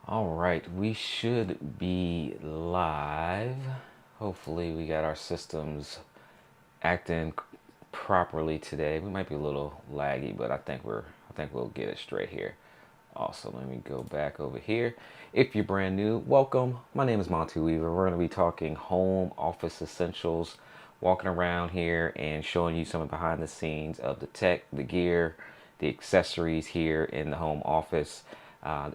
All right, we should be live. Hopefully we got our systems acting properly today. We might be a little laggy, but I think we'll get it straight here. Also, let me go back over here. If you're brand new, welcome. My name is Monty Weaver. We're going to be talking home office essentials, walking around here and showing you some of behind the scenes of the tech, the gear, the accessories here in the home office.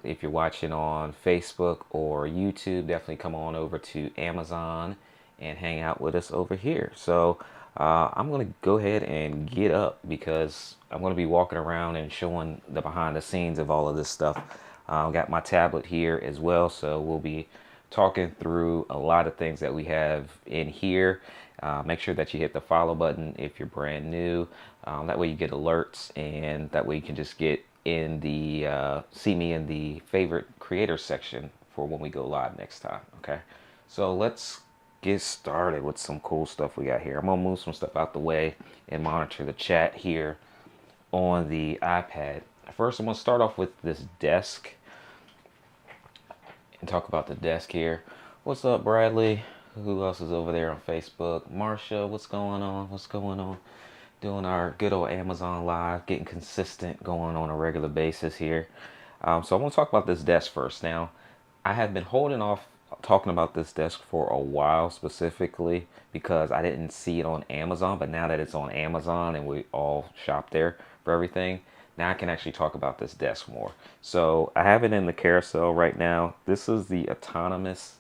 If you're watching on Facebook or YouTube, definitely come on over to Amazon and hang out with us over here. So I'm going to go ahead and get up because I'm going to be walking around and showing the behind the scenes of all of this stuff. Got my tablet here as well, so we'll be talking through a lot of things that we have in here. Make sure that you hit the follow button if you're brand new. That way you get alerts, and that way you can just get in the see me in the favorite creator section for when we go live next time. Okay, so let's get started with some cool stuff we got here. I'm gonna move some stuff out the way and monitor the chat here on the iPad. First, I'm gonna start off with this desk and talk about the desk here. What's up, Bradley? Who else is over there on Facebook? Marsha, what's going on? What's going on? Doing our good old Amazon Live, getting consistent, going on a regular basis here. So I want to talk about this desk first. Now, I have been holding off talking about this desk for a while, specifically because I didn't see it on Amazon, but now that it's on Amazon and we all shop there for everything, now I can actually talk about this desk more. So I have it in the carousel right now. This is the autonomous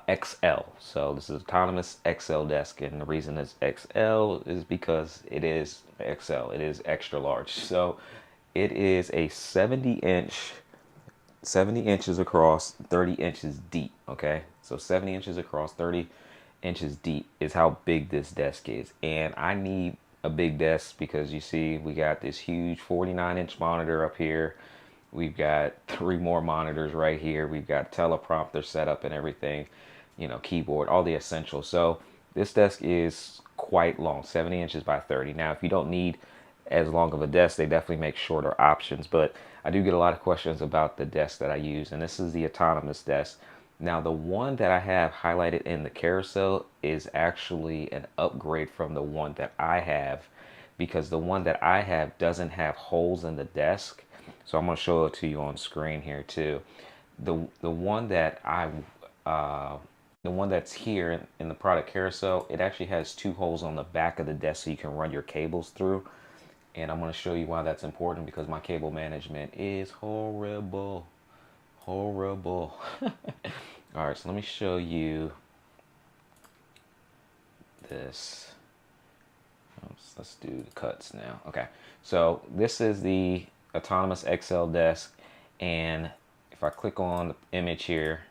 XL. So this is autonomous XL desk, and the reason it's XL is because it is XL. It is extra large. So it is a 70 inches across, 30 inches deep. Okay, so 70 inches across, 30 inches deep is how big this desk is, and I need a big desk because you see we got this huge 49-inch monitor up here. We've got 3 more monitors right here. We've got teleprompter set up and everything, you know, keyboard, all the essentials. So this desk is quite long, 70 inches by 30. Now, if you don't need as long of a desk, they definitely make shorter options. But I do get a lot of questions about the desk that I use, and this is the autonomous desk. Now, the one that I have highlighted in the carousel is actually an upgrade from the one that I have, because the one that I have doesn't have holes in the desk. So I'm going to show it to you on screen here too. The one that the one that's here in the product carousel, it actually has 2 holes on the back of the desk so you can run your cables through. And I'm going to show you why that's important, because my cable management is horrible. Horrible. All right, so let me show you this. Let's do the cuts now. Okay, so this is the autonomous XL desk, and if I click on the image here,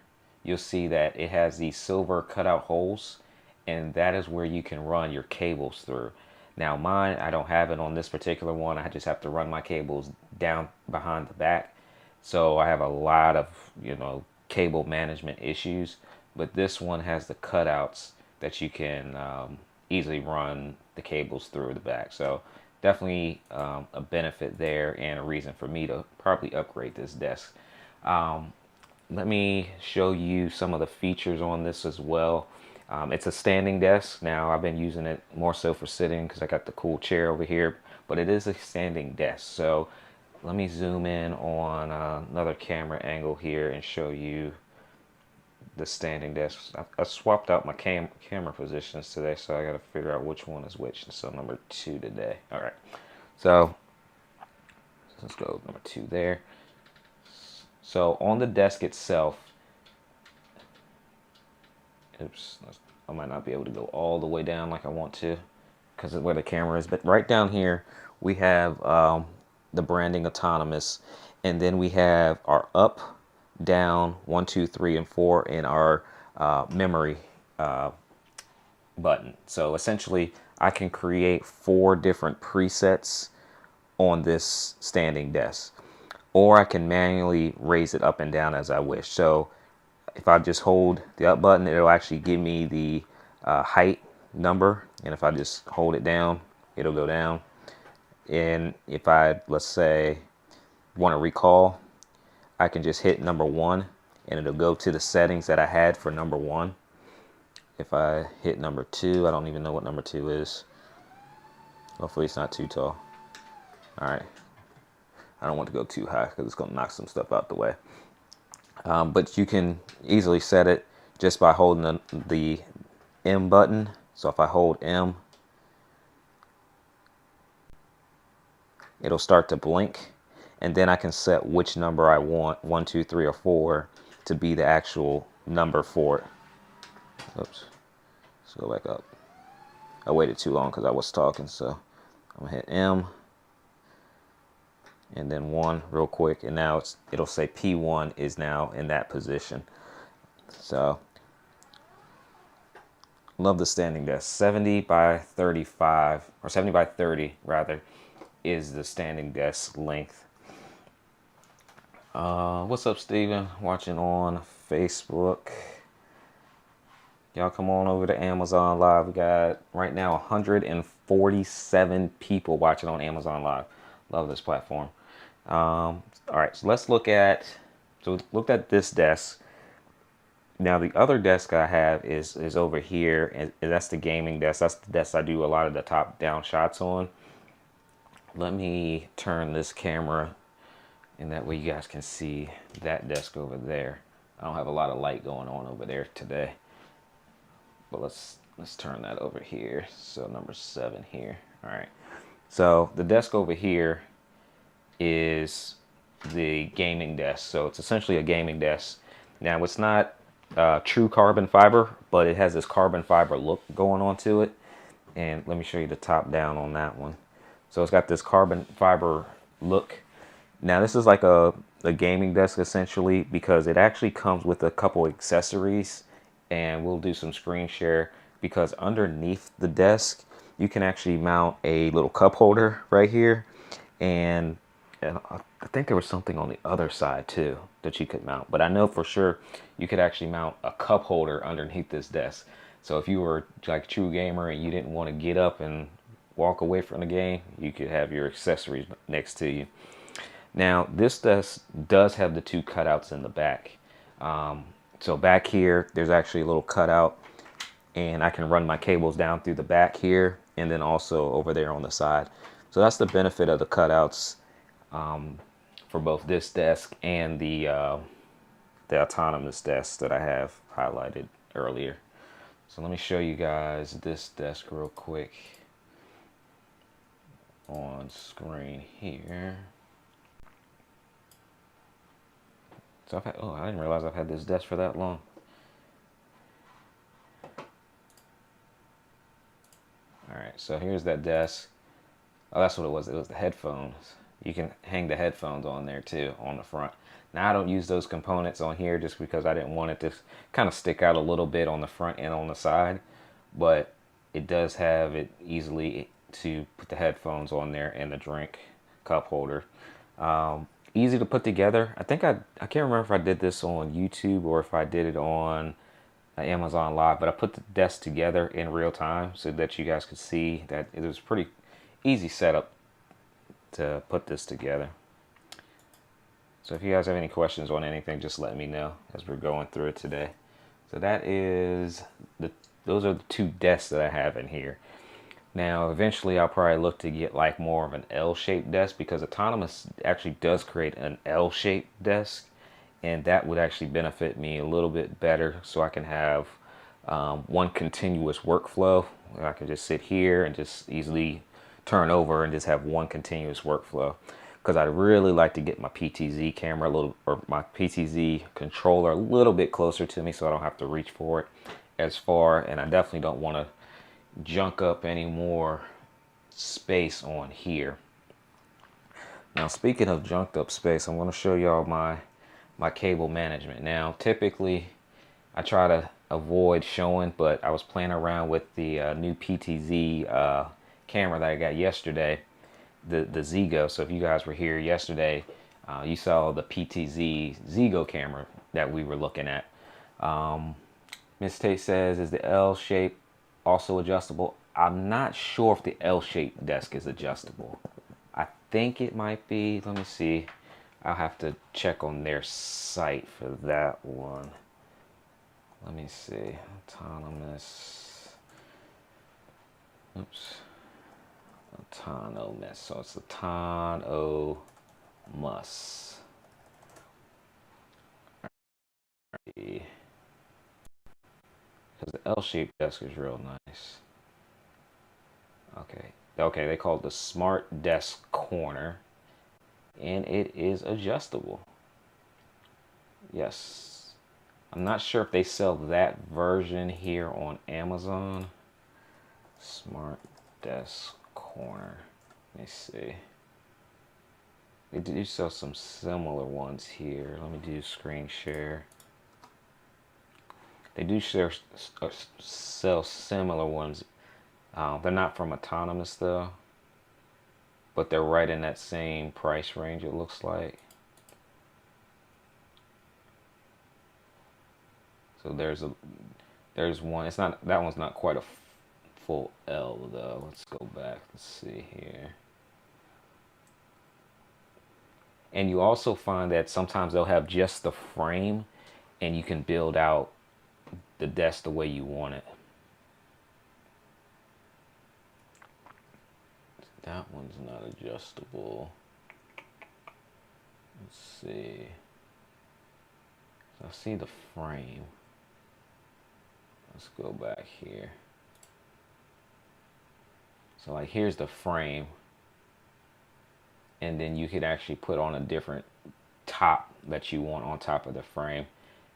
you'll see that it has these silver cutout holes, and that is where you can run your cables through. Now mine, I don't have it on this particular one. I just have to run my cables down behind the back. So I have a lot of, you know, cable management issues, but this one has the cutouts that you can easily run the cables through the back. So definitely a benefit there, and a reason for me to probably upgrade this desk. Let me show you some of the features on this as well. It's a standing desk. Now I've been using it more so for sitting because I got the cool chair over here, but it is a standing desk. So let me zoom in on another camera angle here and show you the standing desk. I swapped out my camera positions today, so I got to figure out which one is which. So number 2 today. All right, so let's go number 2 there. So on the desk itself, oops, I might not be able to go all the way down like I want to because of where the camera is, but right down here we have the branding autonomous, and then we have our up, down, 1, 2, 3, and 4 in our memory button. So essentially I can create 4 different presets on this standing desk, or I can manually raise it up and down as I wish. So if I just hold the up button, it'll actually give me the height number, and if I just hold it down, it'll go down. And if I, let's say, want to recall, I can just hit number 1 and it'll go to the settings that I had for number 1. If I hit number 2, I don't even know what number 2 is. Hopefully it's not too tall. All right, I don't want to go too high because it's going to knock some stuff out the way. But you can easily set it just by holding the M button. So if I hold M, it'll start to blink, and then I can set which number I want, 1, 2, 3, or 4, to be the actual number for it. Oops, let's go back up. I waited too long because I was talking, so I'm gonna hit M and then 1 real quick, and now it'll say P1 is now in that position. So love the standing desk. 70 by 35, or 70 by 30 rather, is the standing desk length. What's up, Steven? Watching on Facebook. Y'all come on over to Amazon Live. We got right now 147 people watching on Amazon Live. Love this platform. All right, so let's look at, looked at this desk. Now the other desk I have is over here, and that's the gaming desk. That's the desk I do a lot of the top down shots on. Let me turn this camera, and that way you guys can see that desk over there. I don't have a lot of light going on over there today, but let's turn that over here. So number 7 here. All right, so the desk over here is the gaming desk. So it's essentially a gaming desk. Now it's not true carbon fiber, but it has this carbon fiber look going on to it. And let me show you the top down on that one. So it's got this carbon fiber look. Now this is like a gaming desk essentially, because it actually comes with a couple accessories, and we'll do some screen share, because underneath the desk you can actually mount a little cup holder right here, and I think there was something on the other side too that you could mount, but I know for sure you could actually mount a cup holder underneath this desk. So if you were like a true gamer and you didn't want to get up and walk away from the game, you could have your accessories next to you. Now this desk does have the two cutouts in the back. So back here, there's actually a little cutout, and I can run my cables down through the back here, and then also over there on the side. So that's the benefit of the cutouts for both this desk and the autonomous desk that I have highlighted earlier. So let me show you guys this desk real quick on screen here. So I didn't realize I've had this desk for that long. All right, so here's that desk. Oh, that's what it was. It was the headphones. You can hang the headphones on there too, on the front. Now I don't use those components on here just because I didn't want it to kind of stick out a little bit on the front and on the side, but it does have it easily to put the headphones on there and the drink cup holder. Easy to put together. I can't remember if I did this on YouTube or if I did it on Amazon Live, but I put the desk together in real time so that you guys could see that it was pretty easy setup to put this together. So if you guys have any questions on anything, just let me know as we're going through it today. So those are the two desks that I have in here. Now, eventually I'll probably look to get like more of an L-shaped desk, because Autonomous actually does create an L-shaped desk, and that would actually benefit me a little bit better, so I can have one continuous workflow. I can just sit here and just easily turn over and just have one continuous workflow, because I'd really like to get my PTZ camera or my PTZ controller a little bit closer to me so I don't have to reach for it as far, and I definitely don't want to junk up any more space on here. Now, speaking of junked up space, I'm going to show y'all my cable management. Now, typically I try to avoid showing, but I was playing around with the new PTZ camera that I got yesterday, the Zigo. So if you guys were here yesterday, you saw the PTZ Zigo camera that we were looking at. Miss Tate says, is the L shape also adjustable? I'm not sure if the L-shaped desk is adjustable. I think it might be. Let me see. I'll have to check on their site for that one. Let me see. Autonomous. Oops. Autonomous. So it's Autonomous. Because the L-shaped desk is real nice. Okay, they call it the Smart Desk Corner, and it is adjustable. Yes. I'm not sure if they sell that version here on Amazon. Smart Desk Corner. Let me see. They do sell some similar ones here. Let me do screen share. They do sell similar ones. They're not from Autonomous though, but they're right in that same price range, it looks like. So there's one. It's not, that one's not quite a full L though. Let's go back. Let's see here. And you also find that sometimes they'll have just the frame, and you can build out the desk the way you want it. That one's not adjustable. Let's see. I see the frame. Let's go back here. So like here's the frame, and then you could actually put on a different top that you want on top of the frame.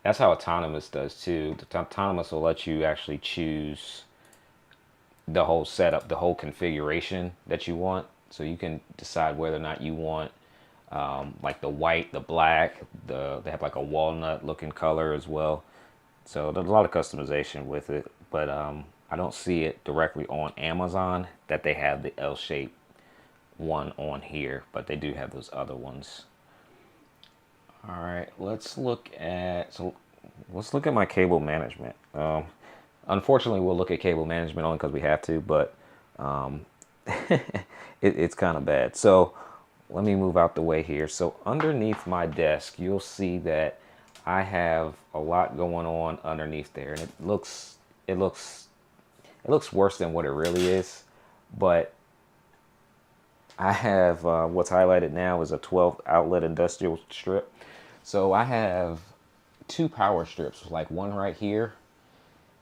That's how Autonomous does too. The Autonomous will let you actually choose the whole setup, the whole configuration that you want. So you can decide whether or not you want like the white, the black, they have like a walnut looking color as well. So there's a lot of customization with it. But I don't see it directly on Amazon that they have the L-shaped one on here, but they do have those other ones. All right, let's look at my cable management. Unfortunately, we'll look at cable management only because we have to, but it's kind of bad. So let me move out the way here. So underneath my desk, you'll see that I have a lot going on underneath there, and it looks worse than what it really is. But I have what's highlighted now is a 12 outlet industrial strip. So I have two power strips, like one right here,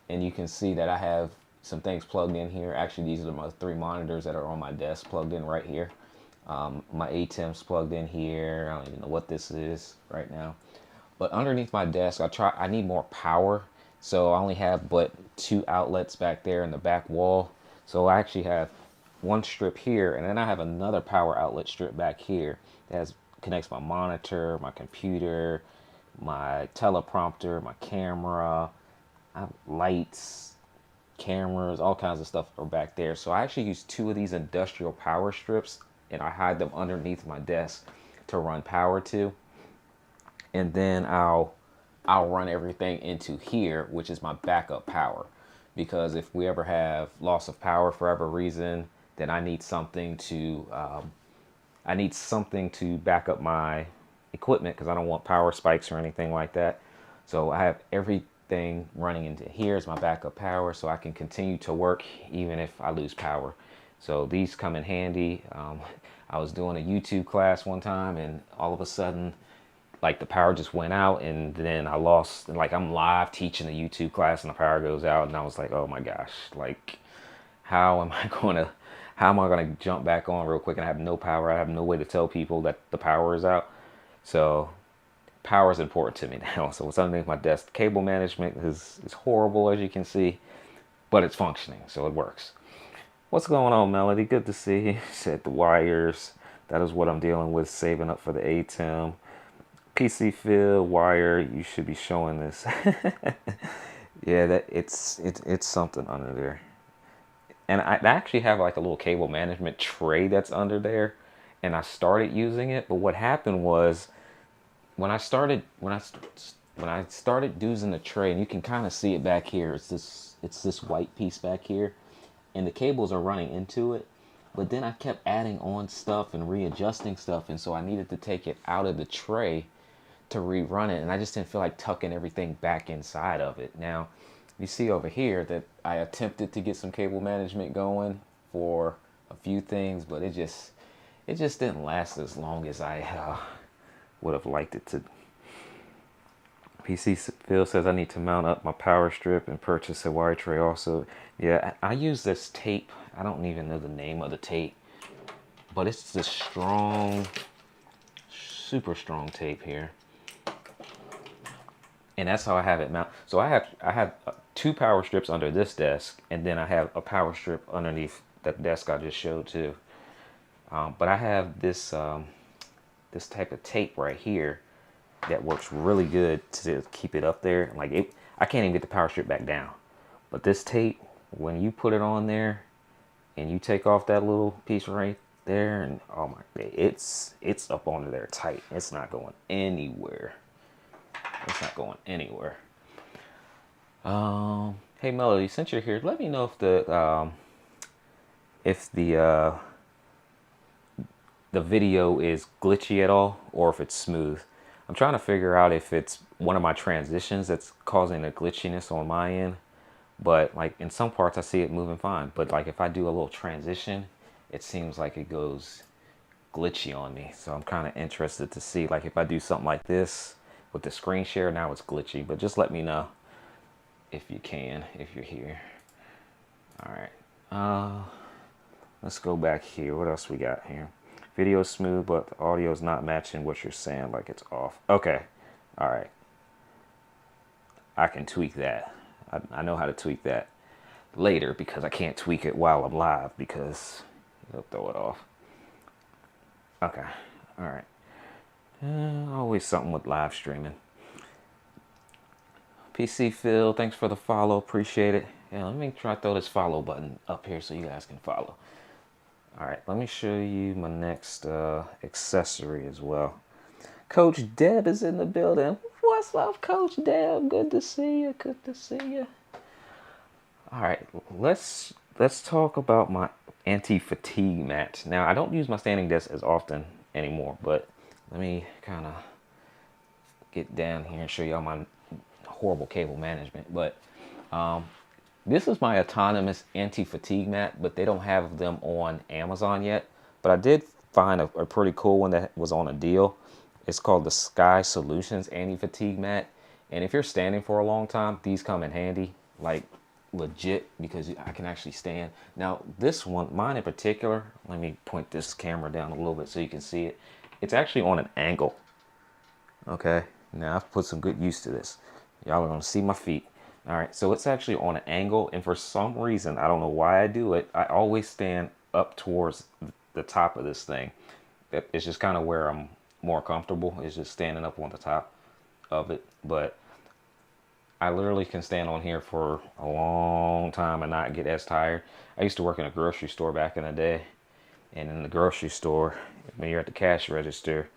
and you can see that I have some things plugged in here. Actually, these are my 3 monitors that are on my desk plugged in right here. My ATEM's plugged in here. I don't even know what this is right now. But underneath my desk, I need more power. So I only have but 2 outlets back there in the back wall. So I actually have one strip here, and then I have another power outlet strip back here that connects my monitor, my computer, my teleprompter, my camera, I have lights, cameras, all kinds of stuff are back there. So I actually use 2 of these industrial power strips, and I hide them underneath my desk to run power to. And then I'll run everything into here, which is my backup power. Because if we ever have loss of power for whatever reason, then I need something to back up my equipment, because I don't want power spikes or anything like that. So I have everything running into here as my backup power, so I can continue to work even if I lose power. So these come in handy. I was doing a YouTube class one time, and all of a sudden, like, the power just went out, and then I lost, like, I'm live teaching the YouTube class and the power goes out, and I was like, oh my gosh, like, how am I going to jump back on real quick, and I have no power. I have no way to tell people that the power is out. So power is important to me now. So what's underneath my desk, cable management is horrible, as you can see, but it's functioning, so it works. What's going on, Melody? Good to see you. Said the wires. That is what I'm dealing with, saving up for the ATEM. PC field wire. You should be showing this. Yeah, that it's something under there. And I actually have like a little cable management tray that's under there, and I started using it. But what happened was, when I started using the tray, and you can kind of see it back here. It's this white piece back here, and the cables are running into it. But then I kept adding on stuff and readjusting stuff, and so I needed to take it out of the tray to rerun it, and I just didn't feel like tucking everything back inside of it. Now, you see over here that I attempted to get some cable management going for a few things, but it just didn't last as long as I would have liked it to. PC Phil says I need to mount up my power strip and purchase a wire tray also. Yeah, I use this tape. I don't even know the name of the tape, but it's this strong, super strong tape here. And that's how I have it mounted. So I have 2 power strips under this desk, and then I have a power strip underneath that desk I just showed too. But I have this this type of tape right here that works really good to keep it up there. Like, I can't even get the power strip back down. But this tape, when you put it on there and you take off that little piece right there, and oh my, it's up under there tight. It's not going anywhere. It's not going anywhere. Hey Melody, since you're here, let me know if the video is glitchy at all, or if it's smooth. I'm trying to figure out if it's one of my transitions that's causing the glitchiness on my end. But like, in some parts I see it moving fine, but like if I do a little transition, it seems like it goes glitchy on me. So I'm kind of interested to see, like, if I do something like this with the screen share, now it's glitchy. But just let me know if you can, if you're here. All right, let's go back here. What else we got here? Video is smooth, but the audio is not matching what you're saying, like it's off. Okay, all right, I can tweak that. I know how to tweak that later, because I can't tweak it while I'm live, because it'll throw it off. Okay, all right. Always something with live streaming. PC Phil, thanks for the follow. Appreciate it. Yeah, let me try to throw this follow button up here so you guys can follow. All right, let me show you my next accessory as well. Coach Deb is in the building. What's up, Coach Deb? Good to see you. Good to see you. All right, let's talk about my anti-fatigue mat. Now, I don't use my standing desk as often anymore, but let me kind of get down here and show y'all my horrible cable management. But this is my autonomous anti-fatigue mat, but they don't have them on Amazon yet. But I did find a pretty cool one that was on a deal. It's called the Sky Solutions anti-fatigue mat. And if you're standing for a long time, these come in handy, like legit, because I can actually stand. Now, this one, mine in particular, let me point this camera down a little bit so you can see it. It's actually on an angle. Okay, now I've put some good use to this. Y'all are gonna see my feet. All right, so it's actually on an angle, and for some reason, I don't know why I do it, I always stand up towards the top of this thing. It's just kind of where I'm more comfortable, is just standing up on the top of it. But I literally can stand on here for a long time and not get as tired. I used to work in a grocery store back in the day, and in the grocery store, when you're at the cash register,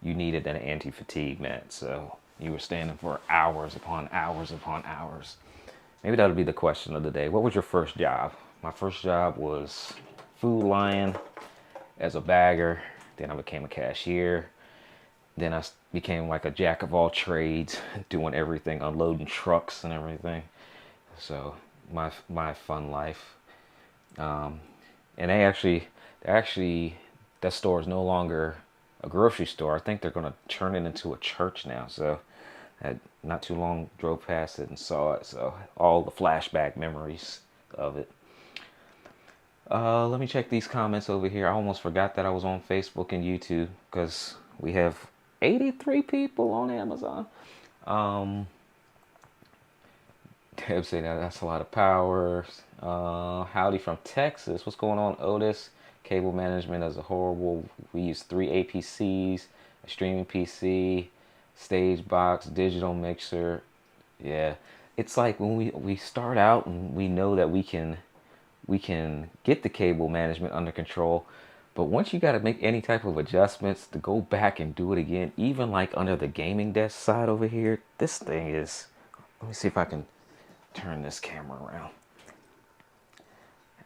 you needed an anti-fatigue mat. So you were standing for hours upon hours upon hours. Maybe that'll be the question of the day. What was your first job? My first job was Food Lion as a bagger. Then I became a cashier. Then I became like a jack of all trades, doing everything, unloading trucks and everything. So my fun life. And they actually, that store is no longer a grocery store. I think they're going to turn it into a church now. So not too long drove past it and saw it. So all the flashback memories of it. Let me check these comments over here. I almost forgot that I was on Facebook and YouTube, because we have 83 people on Amazon. Deb say that's a lot of power. Howdy from Texas. What's going on, Otis? Cable management is a horrible. We use 3 APCs, a streaming PC, stage box, digital mixer. Yeah, it's like when we start out and we know that we can get the cable management under control, but once you got to make any type of adjustments to go back and do it again, even like under the gaming desk side over here, this thing is, let me see if I can turn this camera around.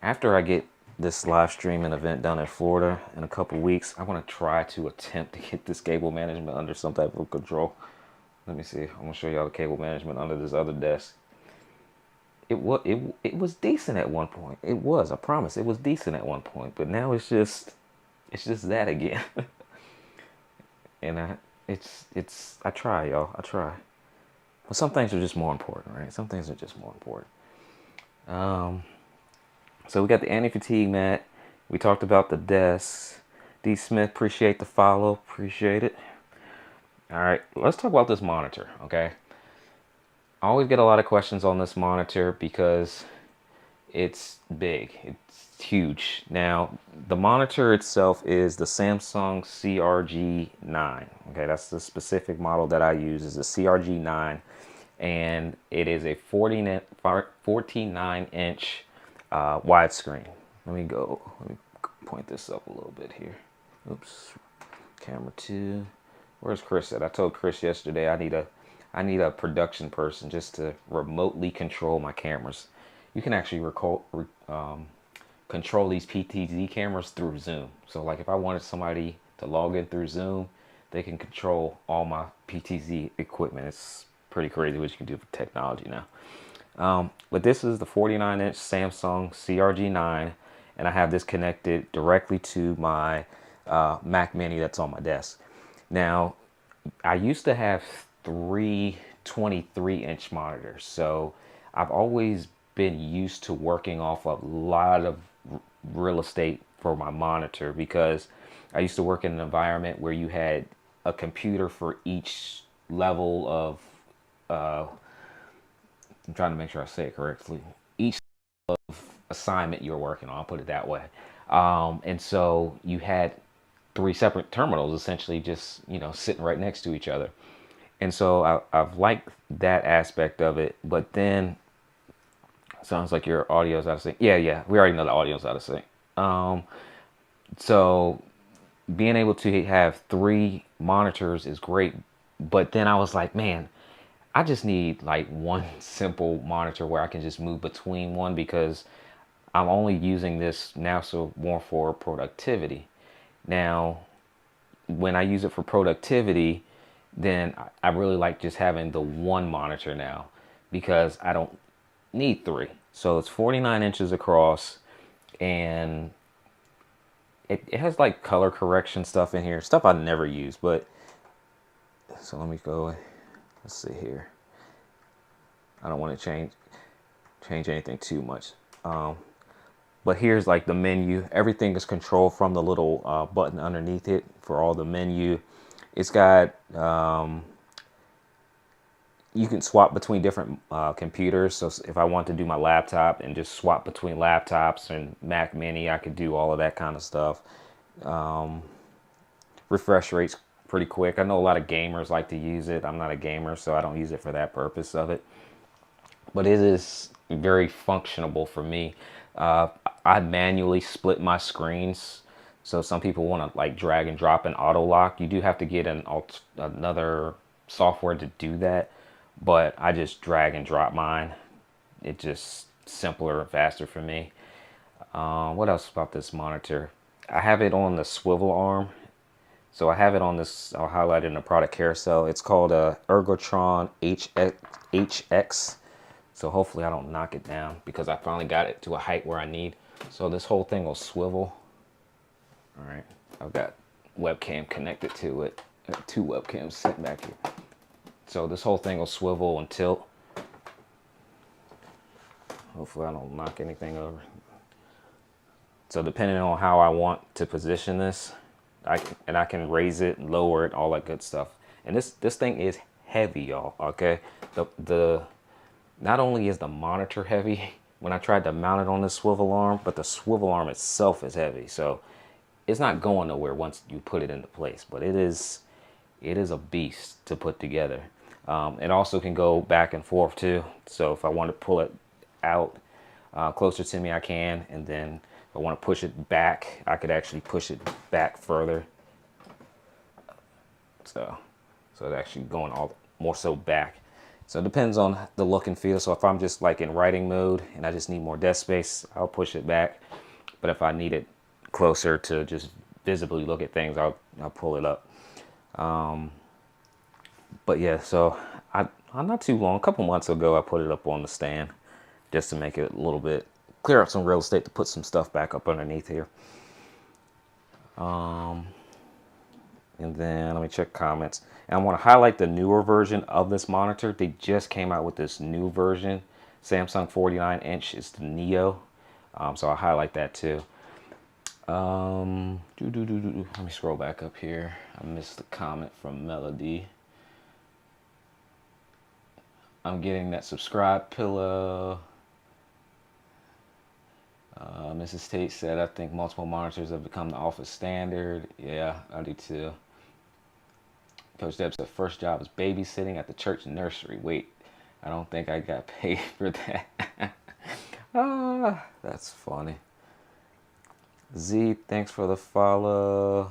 After I get this live streaming event done in Florida in a couple weeks, I want to try to attempt to get this cable management under some type of control. Let me see. I'm going to show y'all the cable management under this other desk. It was decent at one point. It was, I promise, it was decent at one point. But now it's just that again. And I try, y'all. I try. But some things are just more important, right? Some things are just more important. So we got the anti-fatigue mat. We talked about the desks. D. Smith, appreciate the follow. Appreciate it. All right, let's talk about this monitor, okay? I always get a lot of questions on this monitor because it's big. It's huge. Now, the monitor itself is the Samsung CRG9. Okay, that's the specific model that I use, is the CRG9. And it is a 49-inch widescreen. Let me point this up a little bit here. Oops. Camera 2. Where's Chris at? I told Chris yesterday I need a production person just to remotely control my cameras. You can actually control these PTZ cameras through Zoom. So like if I wanted somebody to log in through Zoom, they can control all my PTZ equipment. It's pretty crazy what you can do with technology now. But this is the 49-inch Samsung CRG9, and I have this connected directly to my Mac Mini that's on my desk. Now, I used to have 3 23-inch monitors, so I've always been used to working off a lot of real estate for my monitor, because I used to work in an environment where you had a computer for each level of I'm trying to make sure I say it correctly, each assignment you're working on, I'll put it that way. And so you had 3 separate terminals essentially just, sitting right next to each other. And so I've liked that aspect of it. But then Sounds like your audio's out of sync. Yeah, we already know the audio's out of sync. So being able to have 3 monitors is great, but then I was like, man, I just need like one simple monitor where I can just move between one, because I'm only using this now so more for productivity. Now, when I use it for productivity, then I really like just having the one monitor now, because I don't need 3. So it's 49 inches across, and it has like color correction stuff in here, stuff I never use. But so let me go, let's see here. I don't want to change anything too much. But here's like the menu. Everything is controlled from the little button underneath it for all the menu. It's got, you can swap between different computers. So if I want to do my laptop and just swap between laptops and Mac Mini, I could do all of that kind of stuff. Refresh rate's pretty quick. I know a lot of gamers like to use it. I'm not a gamer, so I don't use it for that purpose of it. But it is very functional for me. I manually split my screens. So some people want to like drag and drop an auto lock. You do have to get another software to do that, but I just drag and drop mine. It's just simpler and faster for me. What else about this monitor? I have it on the swivel arm. So I have it on this, I'll highlight it in the product carousel. It's called a Ergotron HX. So hopefully I don't knock it down, because I finally got it to a height where I need. So this whole thing will swivel. All right, I've got webcam connected to it. I got 2 webcams sitting back here. So this whole thing will swivel and tilt. Hopefully I don't knock anything over. So depending on how I want to position this, I can raise it, lower it, all that good stuff. And this thing is heavy, y'all. Okay, the not only is the monitor heavy when I tried to mount it on the swivel arm, but the swivel arm itself is heavy. So it's not going nowhere once you put it into place. But it is a beast to put together. It also can go back and forth too. So if I want to pull it out closer to me, I can. And then if I want to push it back, I could actually push it back further. So it's actually going all more so back. So it depends on the look and feel. So if I'm just like in writing mode and I just need more desk space, I'll push it back. But if I need it closer to just visibly look at things, I'll pull it up. But yeah, so I'm not too long, a couple months ago, I put it up on the stand just to make it a little bit, clear up some real estate to put some stuff back up underneath here. And then let me check comments. And I want to highlight the newer version of this monitor. They just came out with this new version. Samsung 49-inch is the Neo. So I'll highlight that too. Let me scroll back up here. I missed the comment from Melody. I'm getting that subscribe pillow. Mrs. Tate said, I think multiple monitors have become the office standard. Yeah, I do too. Coach Deb said, first job was babysitting at the church nursery. Wait, I don't think I got paid for that. That's funny. Z, thanks for the follow.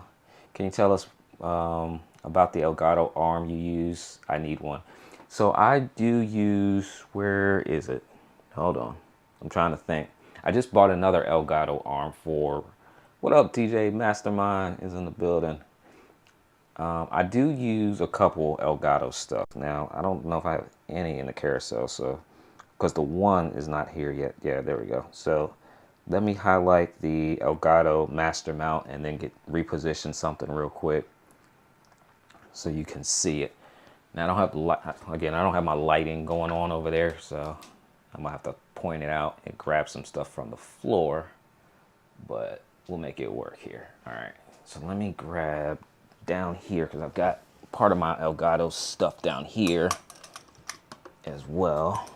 Can you tell us about the Elgato arm you use? I need one. So I do use, where is it? Hold on. I'm trying to think. I just bought another Elgato arm for, what up TJ Mastermind is in the building. I do use a couple Elgato stuff. Now, I don't know if I have any in the carousel, so, because the one is not here yet. Yeah, there we go. So let me highlight the Elgato master mount and then reposition something real quick so you can see it. Now I don't have my lighting going on over there, so I'm gonna have to point it out and grab some stuff from the floor, but we'll make it work here. All right, so let me grab down here, because I've got part of my Elgato stuff down here as well.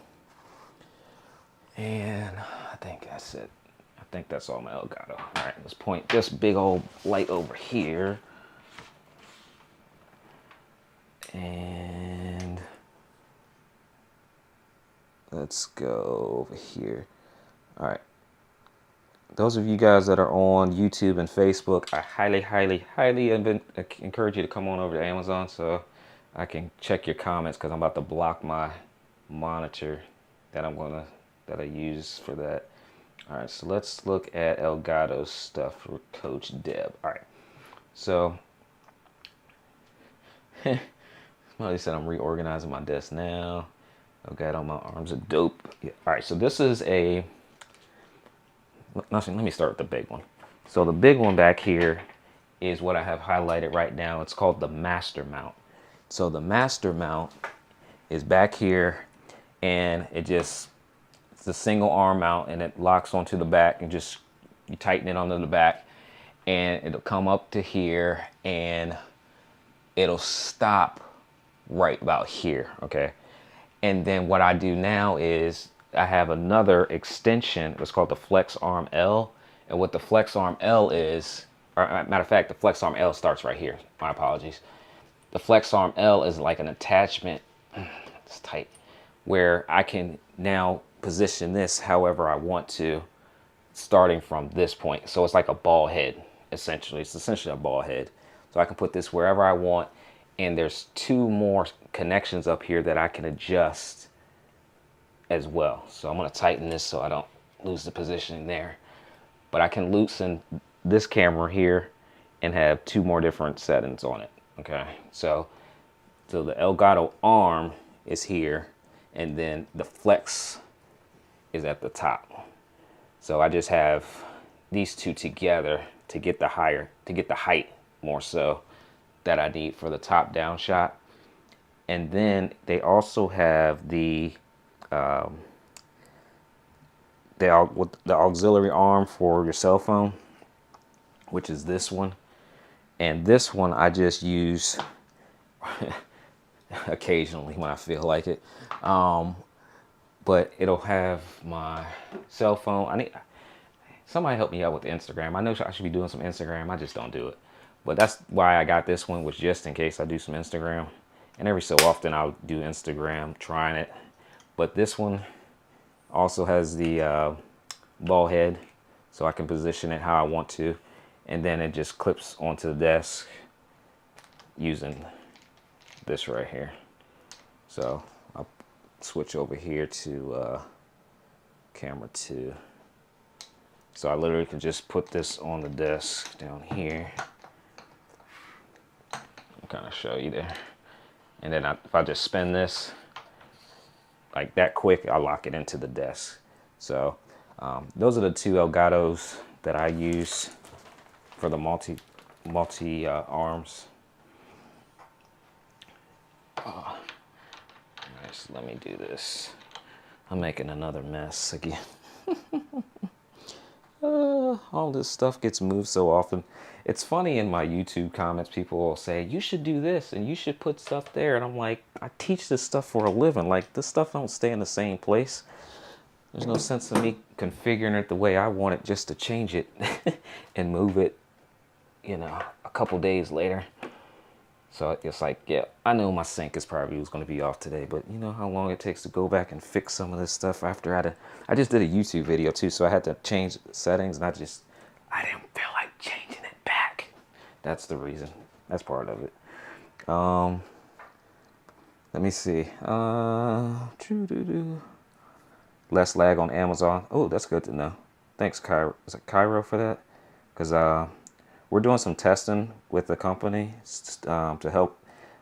And I think that's it. I think that's all my Elgato. All right, let's point this big old light over here. And let's go over here. All right. Those of you guys that are on YouTube and Facebook, I highly encourage you to come on over to Amazon so I can check your comments, because I'm about to block my monitor that I use for that. All right, so let's look at Elgato stuff for Coach Deb. All right, so somebody said I'm reorganizing my desk now. Elgato, my arms are dope. Yeah. All right, so this is a. Let me start with the big one. So the big one back here is what I have highlighted right now. It's called the master mount. So the master mount is back here, and it's a single arm mount, and it locks onto the back, and just you tighten it onto the back, and it'll come up to here, and it'll stop right about here. Okay. And then what I do now is I have another extension. It's called the Flex Arm L. And what the Flex Arm L is, or matter of fact, the Flex Arm L starts right here. My apologies. The Flex Arm L is like an attachment. It's tight. Where I can now position this however I want to, starting from this point. So it's like a ball head, essentially. It's essentially a ball head. So I can put this wherever I want. And there's two more connections up here that I can adjust as well. So I'm going to tighten this so I don't lose the positioning there. But I can loosen this camera here and have two more different settings on it. Okay, so the Elgato arm is here, and then the flex is at the top. So I just have these two together to get the height more so that I need for the top down shot. And then they also have the auxiliary arm for your cell phone, which is this one. And this one I just use occasionally when I feel like it. But it'll have my cell phone. I need somebody help me out with the Instagram. I know I should be doing some Instagram. I just don't do it. But that's why I got this one, was just in case I do some Instagram. And every so often I'll do Instagram, trying it. But this one also has the ball head, so I can position it how I want to. And then it just clips onto the desk using this right here. So I'll switch over here to camera 2. So I literally can just put this on the desk down here. I'll kind of show you there. And then if I just spin this like that quick, I'll lock it into the desk. So those are the two Elgatos that I use for the multi arms. All right, so let me do this. I'm making another mess again. All this stuff gets moved so often. It's funny, in my YouTube comments, people will say, you should do this and you should put stuff there. And I'm like, I teach this stuff for a living. Like, this stuff don't stay in the same place. There's no sense in me configuring it the way I want it just to change it and move it, you know, a couple days later. So it's like, yeah, I know my sink is probably was going to be off today, but you know how long it takes to go back and fix some of this stuff after I just did a YouTube video too, so I had to change settings, and I didn't feel like changing it back. That's the reason. That's part of it. Let me see. Less lag on Amazon. Oh, that's good to know. Thanks, Cairo. Is it Cairo for that? Because we're doing some testing with the company to help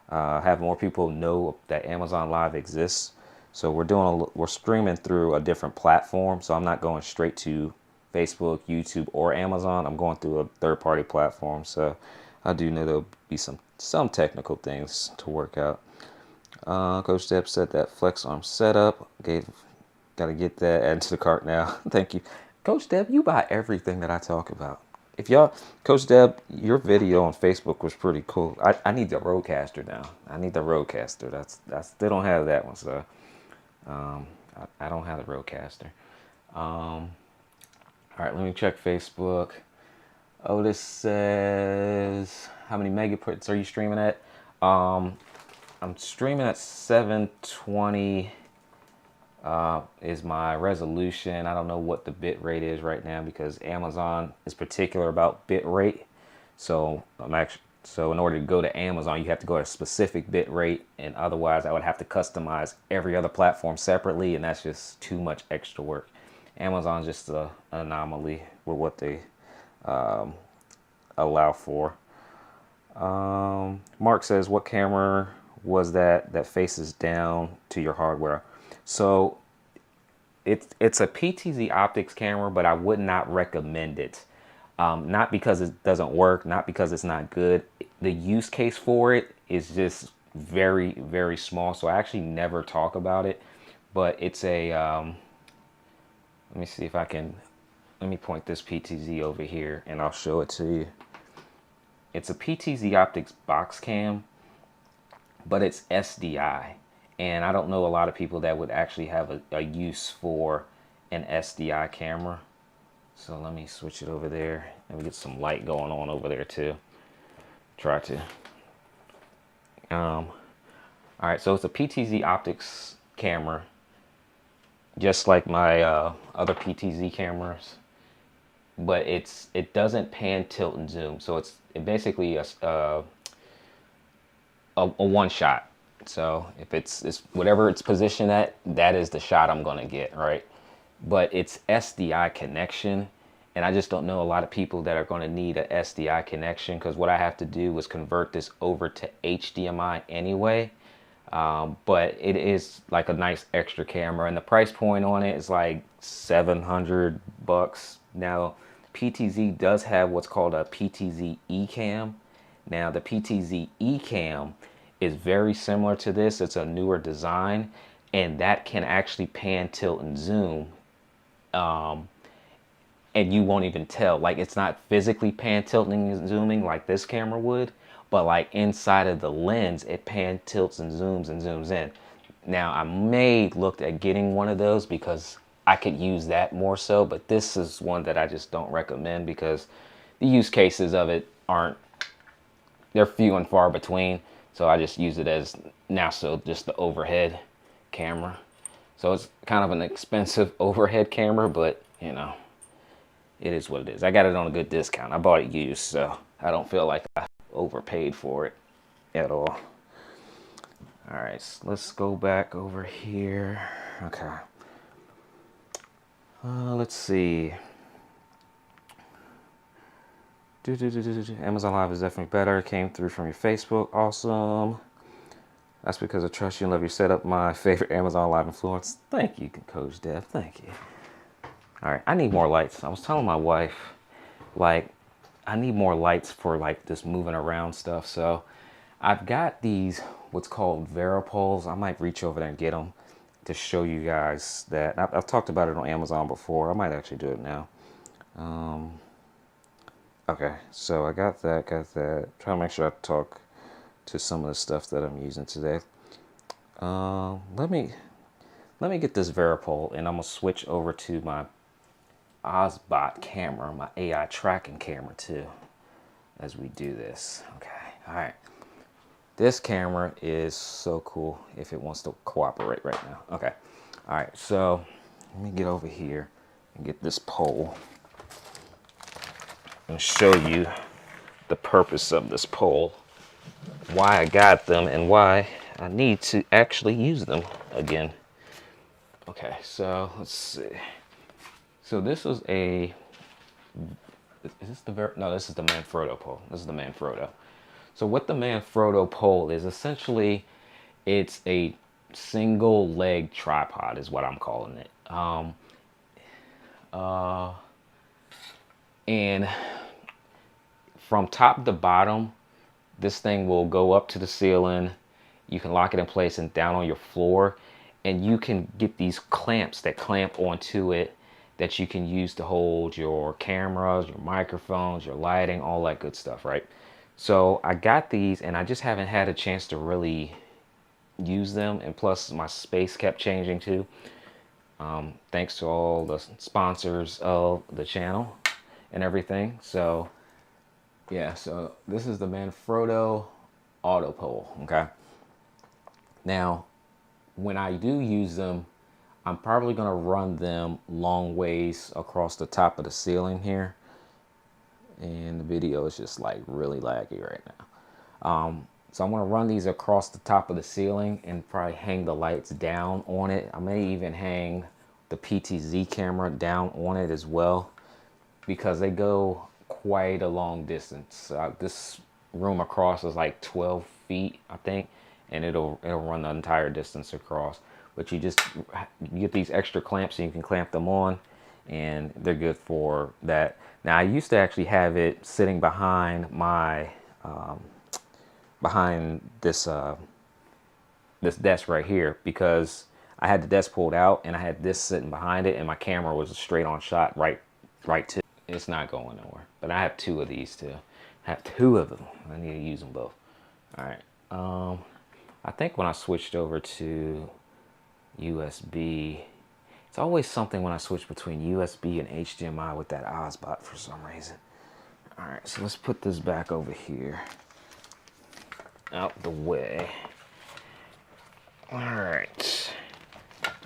have more people know that Amazon Live exists. So we're streaming through a different platform. So I'm not going straight to Facebook, YouTube, or Amazon. I'm going through a third-party platform. So I do know there'll be some technical things to work out. Coach Deb said that flex arm setup. Got to get that added to the cart now. Thank you, Coach Deb. You buy everything that I talk about. If y'all, Coach Deb, your video on Facebook was pretty cool. I need the Rodecaster now. I need the Rodecaster. They don't have that one, so I don't have the Rodecaster. All right, let me check Facebook. Otis says, how many megabits are you streaming at? I'm streaming at 720 is my resolution. I don't know what the bit rate is right now because Amazon is particular about bit rate. So in order to go to Amazon, you have to go to a specific bit rate, and otherwise I would have to customize every other platform separately, and that's just too much extra work. Amazon's just an anomaly with what they allow for. Mark says, what camera was that faces down to your hardware? So it's a PTZ optics camera, but I would not recommend it. Not because it doesn't work, not because it's not good. The use case for it is just very, very small. So I actually never talk about it, but it's a, let me see if I can, let me point this PTZ over here and I'll show it to you. It's a PTZ optics box cam, but it's SDI. And I don't know a lot of people that would actually have a use for an SDI camera. So let me switch it over there. Let me get some light going on over there too. Try to. All right, so it's a PTZ optics camera, just like my other PTZ cameras, but it doesn't pan, tilt, and zoom. So it's basically a one shot. So if it's whatever it's positioned at, that is the shot I'm gonna get, right? But it's SDI connection, and I just don't know a lot of people that are gonna need a SDI connection, because what I have to do is convert this over to HDMI anyway. But it is like a nice extra camera, and the price point on it is like $700. Now, PTZ does have what's called a PTZ eCam. Now, the PTZ eCam is very similar to this. It's a newer design, and that can actually pan, tilt, and zoom. And you won't even tell. Like, it's not physically pan, tilting, and zooming like this camera would, but like inside of the lens, it pan, tilts, and zooms in. Now, I may look at getting one of those because I could use that more so, but this is one that I just don't recommend because the use cases of it they're few and far between. So I just use it as now, so just the overhead camera. So it's kind of an expensive overhead camera, but you know, it is what it is. I got it on a good discount. I bought it used, so I don't feel like I overpaid for it at all. All right, so let's go back over here. Okay. Let's see. Amazon Live is definitely better. Came through from your Facebook. Awesome. That's because I trust you and love your setup. My favorite Amazon Live influence. Thank you, Coach Dev. Thank you. All right, I need more lights. I was telling my wife, like, I need more lights for like this moving around stuff. So I've got these what's called Varipoles. I might reach over there and get them to show you guys that. I've talked about it on Amazon before. I might actually do it now. Okay, so I got that. Trying to make sure I talk to some of the stuff that I'm using today. Let me get this Varipole, and I'm gonna switch over to my Ozbot camera, my AI tracking camera too, as we do this. Okay, all right. This camera is so cool if it wants to cooperate right now. Okay, all right. So let me get over here and get this pole and show you the purpose of this pole, why I got them, and why I need to actually use them again. Okay, so let's see. So this is a, is this the, no, this is the Manfrotto pole. This is the Manfrotto. So what the Manfrotto pole is, essentially, it's a single leg tripod is what I'm calling it. And from top to bottom, this thing will go up to the ceiling. You can lock it in place and down on your floor, and you can get these clamps that clamp onto it that you can use to hold your cameras, your microphones, your lighting, all that good stuff, right? So I got these, and I just haven't had a chance to really use them, and plus my space kept changing too. Thanks to all the sponsors of the channel and everything. So yeah, so this is the Manfrotto auto pole. Okay, now when I do use them, I'm probably going to run them long ways across the top of the ceiling here. And the video is just like really laggy right now. So I'm going to run these across the top of the ceiling and probably hang the lights down on it. I may even hang the PTZ camera down on it as well, because they go quite a long distance. This room across is like 12 feet, I think, and it'll run the entire distance across. But you get these extra clamps so you can clamp them on, and they're good for that. Now, I used to actually have it sitting behind my behind this desk right here, because I had the desk pulled out and I had this sitting behind it, and my camera was a straight on shot right to. It's not going nowhere. But I have two of these too. I have two of them. I need to use them both. All right. I think when I switched over to USB, it's always something when I switch between USB and HDMI with that Ozbot for some reason. All right, so let's put this back over here, out the way. All right.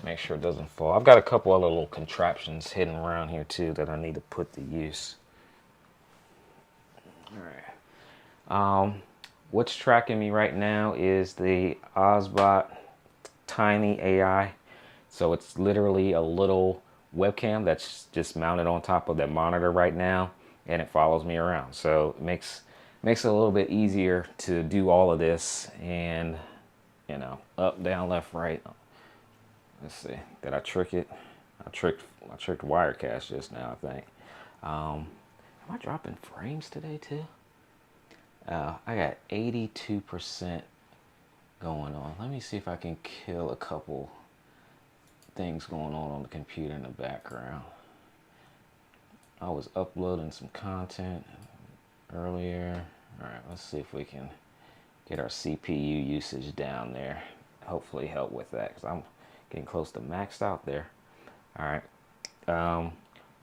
Make sure it doesn't fall. I've got a couple other little contraptions hidden around here too that I need to put to use. All right. What's tracking me right now is the Ozbot Tiny AI. So it's literally a little webcam that's just mounted on top of that monitor right now, and it follows me around. So it makes it a little bit easier to do all of this, and you know, up, down, left, right. Let's see. Did I trick it? I tricked Wirecast just now, I think. Am I dropping frames today too? I got 82% going on. Let me see if I can kill a couple things going on the computer in the background. I was uploading some content earlier. All right, let's see if we can get our CPU usage down there. Hopefully help with that, because I'm getting close to maxed out there. All right.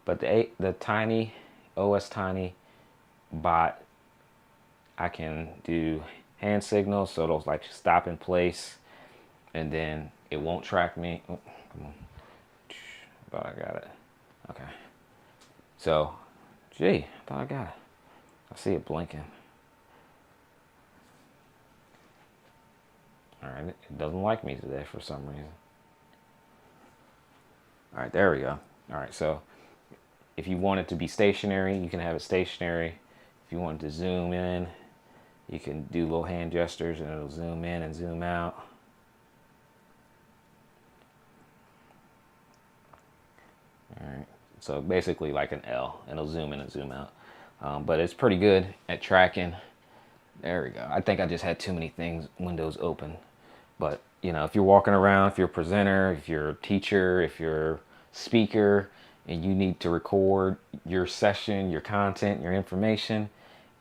But the Tiny OS Tiny bot, I can do hand signals, so it'll like stop in place, and then it won't track me. Oh, come on. Thought I got it. Okay. So, gee, I thought I got it. I see it blinking. All right, it doesn't like me today for some reason. All right, there we go. All right, so if you want it to be stationary, you can have it stationary. If you want it to zoom in, you can do little hand gestures and it'll zoom in and zoom out. All right, so basically like an L, and it'll zoom in and zoom out. But it's pretty good at tracking. There we go. I think I just had too many windows open. But, you know, if you're walking around, if you're a presenter, if you're a teacher, if you're a speaker, and you need to record your session, your content, your information,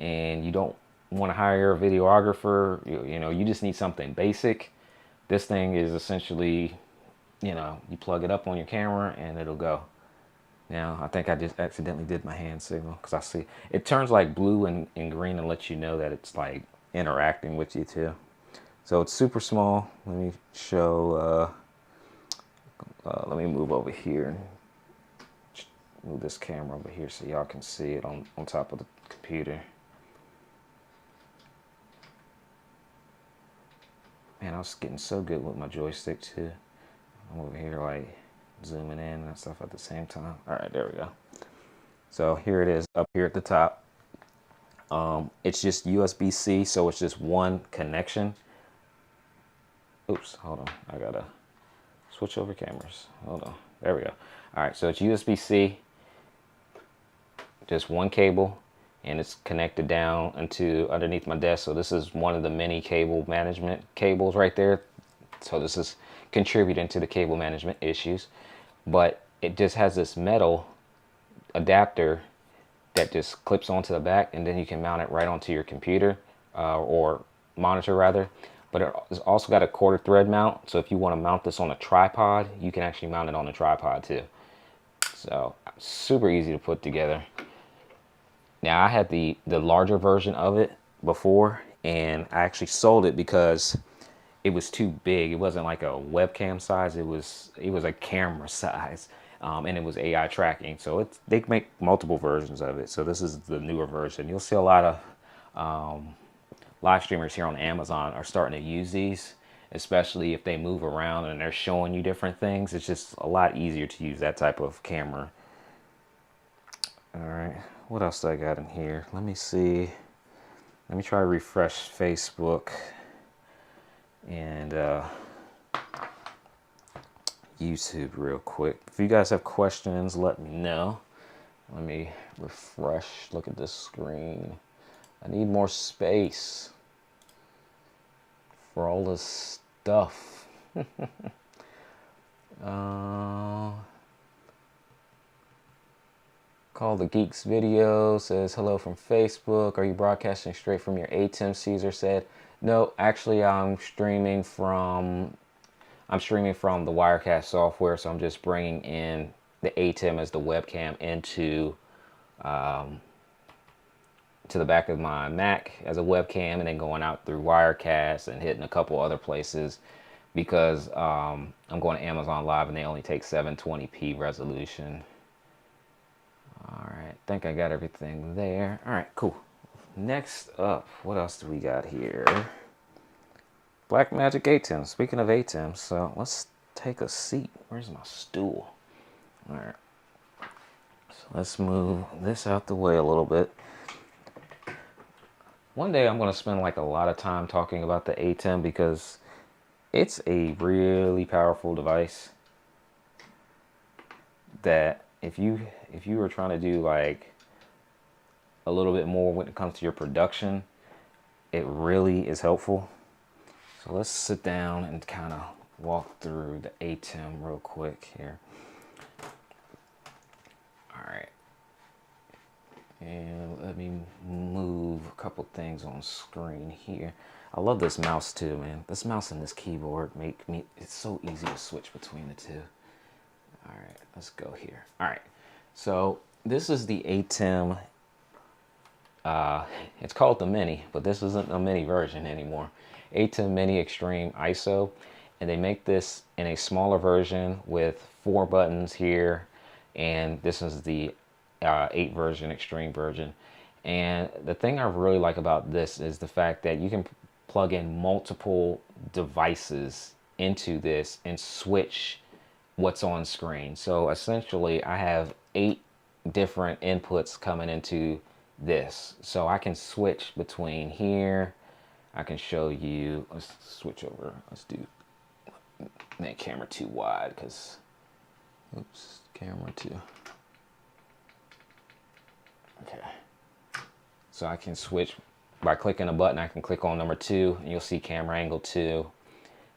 and you don't want to hire a videographer, you know, you just need something basic, this thing is essentially, you know, you plug it up on your camera and it'll go. Now, I think I just accidentally did my hand signal, because I see it turns like blue and green and lets you know that it's like interacting with you too. So it's super small. Let me show, let me move over here and move this camera over here so y'all can see it on top of the computer. Man, I was getting so good with my joystick too. I'm over here like zooming in and stuff at the same time. All right, there we go. So here it is up here at the top. It's just USB-C, so it's just one connection. Oops, hold on. I gotta switch over cameras. Hold on. There we go. All right, so it's USB-C, just one cable, and it's connected down into underneath my desk. So this is one of the many cable management cables right there. So this is contributing to the cable management issues. But it just has this metal adapter that just clips onto the back, and then you can mount it right onto your computer or monitor rather. But it's also got a quarter thread mount, so if you want to mount this on a tripod, you can actually mount it on a tripod too. So super easy to put together. Now, I had the larger version of it before, and I actually sold it because it was too big. It wasn't like a webcam size. It was a camera size, and it was AI tracking. So they make multiple versions of it. So this is the newer version. You'll see a lot of live streamers here on Amazon are starting to use these, especially if they move around and they're showing you different things. It's just a lot easier to use that type of camera. All right, what else do I got in here? Let me see. Let me try to refresh Facebook and YouTube real quick. If you guys have questions, let me know. Let me refresh. Look at this screen. I need more space for all this stuff. Call the Geeks video says hello from Facebook. Are you broadcasting straight from your ATEM? Caesar said. No, actually I'm streaming from the Wirecast software, so I'm just bringing in the ATEM as the webcam into to the back of my Mac as a webcam, and then going out through Wirecast and hitting a couple other places because I'm going to Amazon Live and they only take 720p resolution. All right, I think I got everything there. All right, cool. Next up, what else do we got here? Blackmagic ATEM. Speaking of ATEM, so let's take a seat. Where's my stool? All right. So let's move this out the way a little bit. One day I'm going to spend like a lot of time talking about the ATEM because it's a really powerful device that if you were trying to do like a little bit more when it comes to your production, it really is helpful. So let's sit down and kind of walk through the ATEM real quick here. All right. And let me move a couple things on screen here. I love this mouse too, man. This mouse and this keyboard it's so easy to switch between the two. All right, let's go here. All right, so this is the ATEM. It's called the Mini, but this isn't a Mini version anymore. ATEM Mini Extreme ISO, and they make this in a smaller version with 4 buttons here, and this is the 8 version, extreme version. And the thing I really like about this is the fact that you can plug in multiple devices into this and switch what's on screen. So essentially I have 8 different inputs coming into this, so I can switch between here. I can show you, let's switch over, let's do make camera too wide because oops, camera too. Okay, so I can switch by clicking a button. I can click on number 2 and you'll see camera angle 2.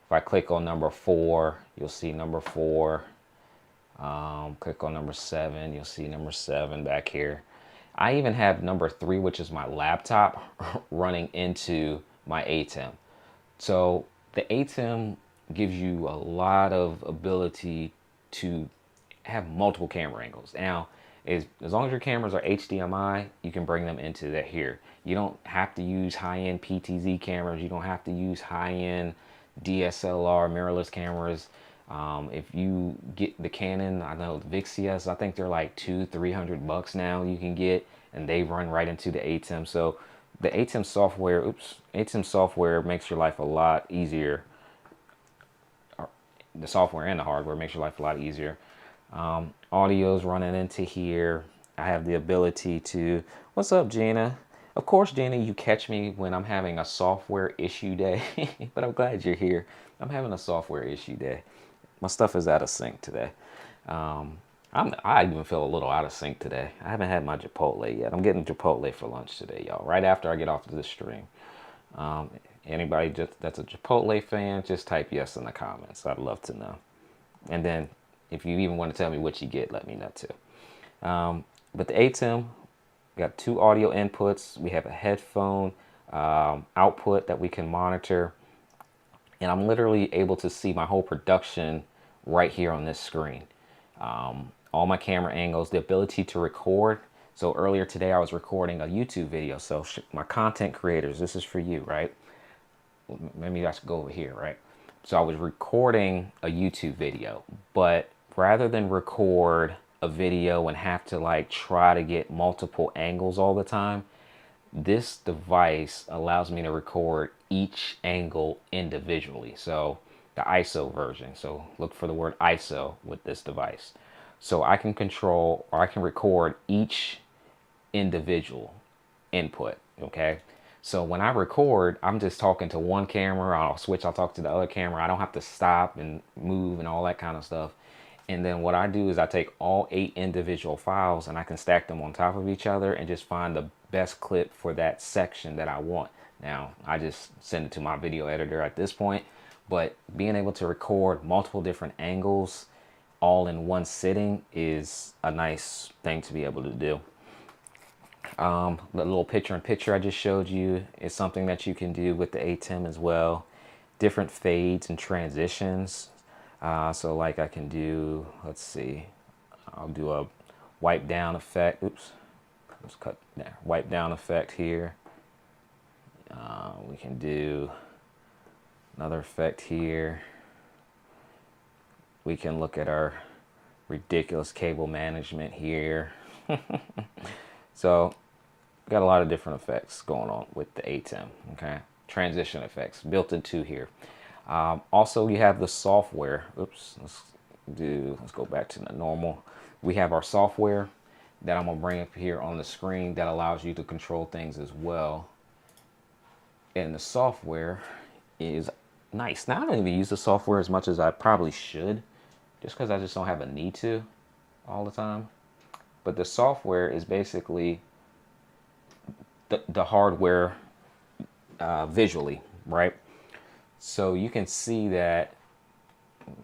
If I click on number 4, you'll see number 4. Click on number 7, you'll see number 7 back here. I even have number 3, which is my laptop, running into my ATEM. So the ATEM gives you a lot of ability to have multiple camera angles. Now, as long as your cameras are HDMI, you can bring them into that here. You don't have to use high-end PTZ cameras. You don't have to use high-end DSLR mirrorless cameras. If you get the Canon, I know the VIXIAs, I think they're like $200-300 now you can get, and they run right into the ATEM. So the ATEM software makes your life a lot easier. The software and the hardware makes your life a lot easier. Audio's running into here. I have the ability to, what's up, Gina? Of course, Gina, you catch me when I'm having a software issue day, but I'm glad you're here. I'm having a software issue day. My stuff is out of sync today. I even feel a little out of sync today. I haven't had my Chipotle yet. I'm getting Chipotle for lunch today, y'all, right after I get off this stream. Anybody that's a Chipotle fan, just type yes in the comments. I'd love to know. And then if you even want to tell me what you get, let me know too. But the ATEM, we got 2 audio inputs. We have a headphone output that we can monitor. And I'm literally able to see my whole production right here on this screen. All my camera angles, the ability to record. So earlier today I was recording a YouTube video. So my content creators, this is for you, right? maybe I should go over here, right? So I was recording a YouTube video, but rather than record a video and have to like try to get multiple angles all the time, this device allows me to record each angle individually. So the ISO version. So look for the word ISO with this device. So I can control, or I can record each individual input. Okay. So when I record, I'm just talking to one camera. I'll switch, I'll talk to the other camera. I don't have to stop and move and all that kind of stuff. And then what I do is I take all 8 individual files and I can stack them on top of each other and just find the best clip for that section that I want. Now, I just send it to my video editor at this point, but being able to record multiple different angles all in one sitting is a nice thing to be able to do. The little picture-in-picture I just showed you is something that you can do with the ATEM as well. Different fades and transitions. So like I can do, let's see, I'll do a wipe down effect. Oops, let's cut there. Wipe down effect here. We can do another effect here. We can look at our ridiculous cable management here. So got a lot of different effects going on with the ATEM. Okay, transition effects built into here. Also, you have the software. Oops, let's go back to the normal. We have our software that I'm gonna bring up here on the screen that allows you to control things as well. And the software is nice. Now I don't even use the software as much as I probably should, just because I just don't have a need to all the time. But the software is basically the hardware visually, right? So you can see that,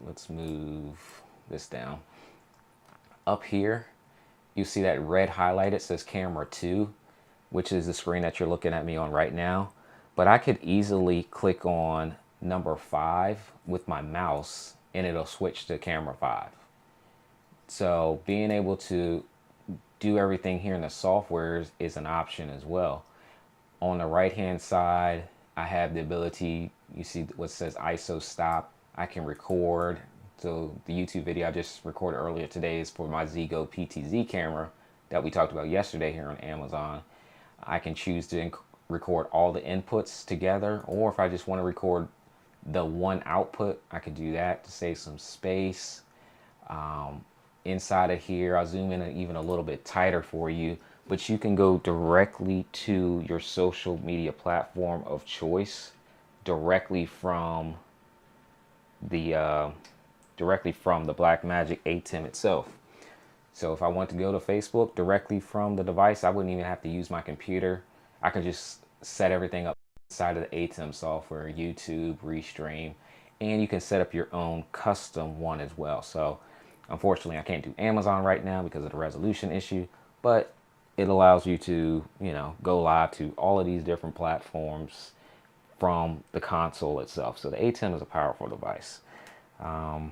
let's move this down. Up here, you see that red highlight, it says camera 2, which is the screen that you're looking at me on right now. But I could easily click on number 5 with my mouse and it'll switch to camera 5. So being able to do everything here in the software is an option as well. On the right hand side, I have the ability, you see what says ISO stop. I can record. So the YouTube video I just recorded earlier today is for my ZGO PTZ camera that we talked about yesterday here on Amazon. I can choose to record all the inputs together, or if I just want to record the one output, I could do that to save some space. Inside of here, I'll zoom in even a little bit tighter for you, but you can go directly to your social media platform of choice directly from the Blackmagic ATEM itself. So if I want to go to Facebook directly from the device, I wouldn't even have to use my computer. I could just set everything up inside of the ATEM software, YouTube, Restream, and you can set up your own custom one as well. So unfortunately, I can't do Amazon right now because of the resolution issue, but it allows you to, go live to all of these different platforms from the console itself. So the ATEM is a powerful device. So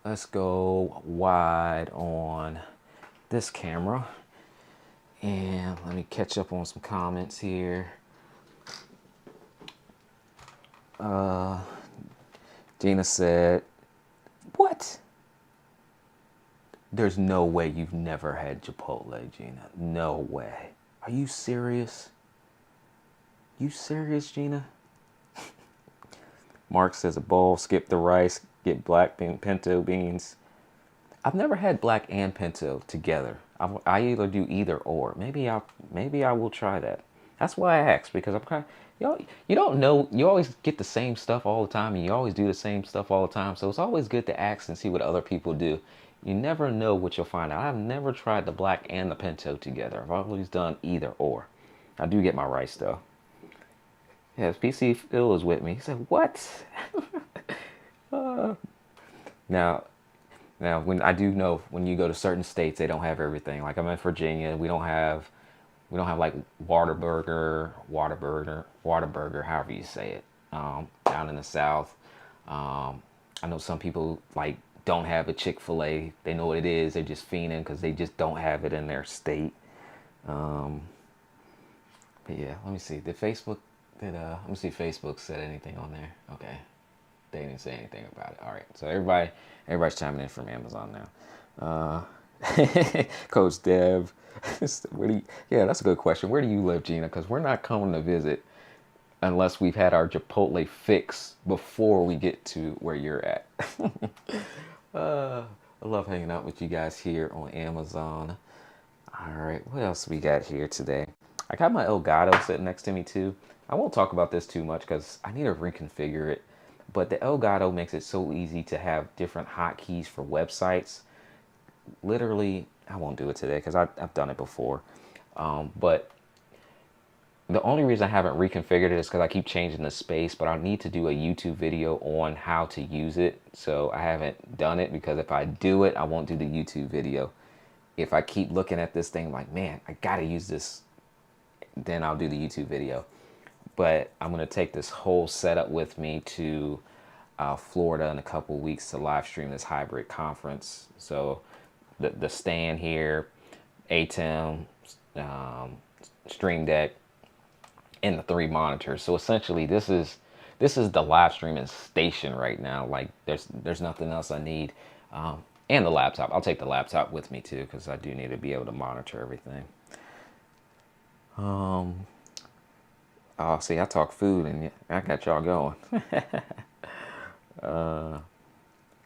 let's go wide on this camera, and let me catch up on some comments here. Gina said, "What? There's no way you've never had Chipotle, Gina. No way. Are you serious? You serious, Gina?" Mark says a bowl, skip the rice, get black pinto beans. I've never had black and pinto together. I either do either or. Maybe I will try that. That's why I asked, because I'm kind of, you don't know, you always get the same stuff all the time and you always do the same stuff all the time. So it's always good to ask and see what other people do. You never know what you'll find out. I've never tried the black and the pinto together. I've always done either or. I do get my rice though. Yes, PC Phil is with me. He said, "What?" Now, when I do know when you go to certain states, they don't have everything. Like I'm in Virginia, we don't have like Whataburger, however you say it. Down in the South, I know some people like don't have a Chick-fil-A. They know what it is. They're just fiending because they just don't have it in their state. But yeah, let me see. Did Facebook let me see if Facebook said anything on there. Okay. They didn't say anything about it. All right. So everybody's chiming in from Amazon now. Coach Dev, yeah, that's a good question. Where do you live, Gina? Because we're not coming to visit unless we've had our Chipotle fix before we get to where you're at. I love hanging out with you guys here on Amazon. All right, what else we got here today? I got my Elgato sitting next to me too. I won't talk about this too much because I need to reconfigure it. But the Elgato makes it so easy to have different hotkeys for websites. Literally, I won't do it today because I've done it before. But the only reason I haven't reconfigured it is because I keep changing the space, but I need to do a YouTube video on how to use it. So I haven't done it because if I do it, I won't do the YouTube video. If I keep looking at this thing like, man, I gotta use this, then I'll do the YouTube video. But I'm gonna take this whole setup with me to Florida in a couple of weeks to live stream this hybrid conference. So the stand here, ATEM, Stream Deck, and the 3 monitors. So essentially, this is the live streaming station right now. Like there's nothing else I need. And the laptop. I'll take the laptop with me too because I do need to be able to monitor everything. Oh, see, I talk food and I got y'all going. All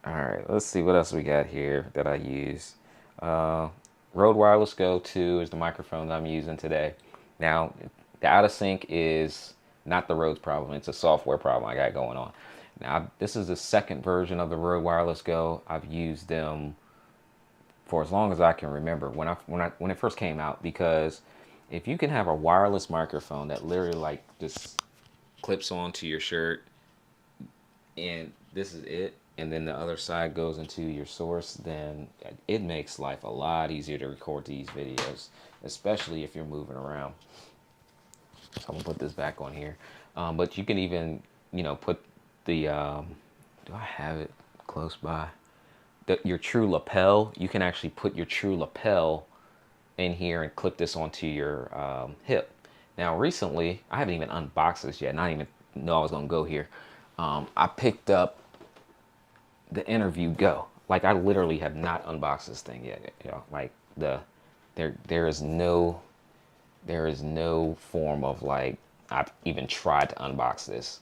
right, let's see what else we got here that I use. Rode Wireless Go 2 is the microphone that I'm using today. Now, the out of sync is not the Rode's problem. It's a software problem I got going on. Now, this is the second version of the Rode Wireless Go. I've used them for as long as I can remember when it first came out, because if you can have a wireless microphone that literally like just clips onto your shirt and this is it, and then the other side goes into your source, then it makes life a lot easier to record these videos, especially if you're moving around. So I'm gonna put this back on here. But you can even, put the, do I have it close by? Your true lapel, you can actually put your true lapel in here and clip this onto your hip. Now recently, I haven't even unboxed this yet, not even know I was gonna go here. I picked up the Interview Go. Like I literally have not unboxed this thing yet. Like there is no form of like I've even tried to unbox this.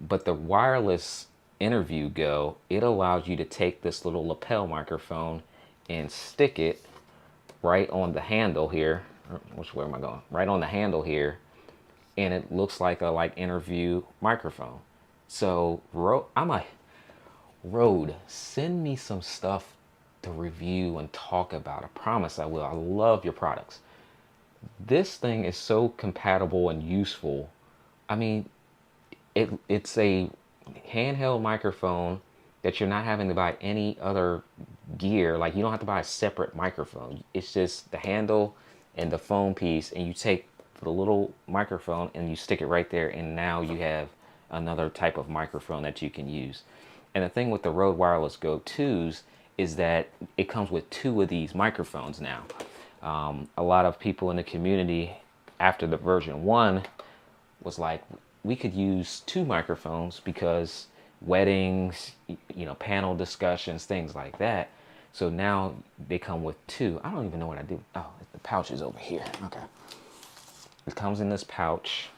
But the wireless Interview Go, it allows you to take this little lapel microphone and stick it right on the handle here. Which way am I going? Right on the handle here, and it looks like a interview microphone. So Rode, send me some stuff to review and talk about. I promise I will. I love your products. This thing is so compatible and useful. I mean, it's a handheld microphone that you're not having to buy any other gear. Like you don't have to buy a separate microphone. It's just the handle and the phone piece, and you take the little microphone and you stick it right there, and now you have another type of microphone that you can use. And the thing with the Rode Wireless Go 2s is that it comes with 2 of these microphones now. A lot of people in the community after the version 1 was like, we could use 2 microphones because weddings, panel discussions, things like that. So now they come with 2. I don't even know what I do. Oh, the pouch is over here. Okay. It comes in this pouch.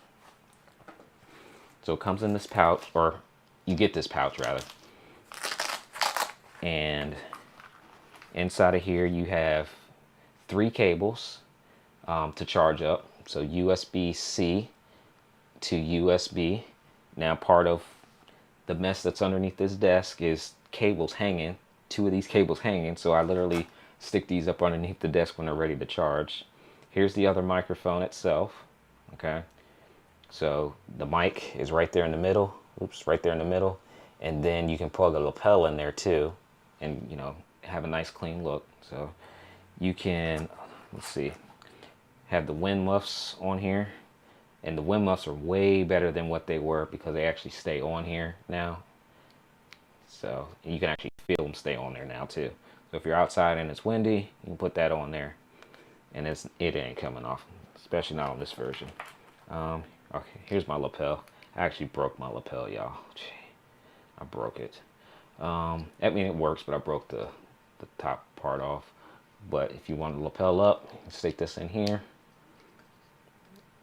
So it comes in this pouch, or you get this pouch rather. And inside of here you have 3 cables to charge up. So USB-C to USB. Now part of the mess that's underneath this desk is cables hanging, 2 of these cables hanging. So I literally stick these up underneath the desk when they're ready to charge. Here's the other microphone itself. Okay. So the mic is right there in the middle. Oops, right there in the middle. And then you can plug a lapel in there too, and have a nice clean look. So you can, let's see, have the wind muffs on here, and the wind muffs are way better than what they were because they actually stay on here now. So you can actually feel them stay on there now too. So if you're outside and it's windy, you can put that on there, and it ain't coming off, especially not on this version. Okay, here's my lapel. I actually broke my lapel, y'all. I broke it. I mean, it works, but I broke the top part off. But if you want the lapel up, you stick this in here.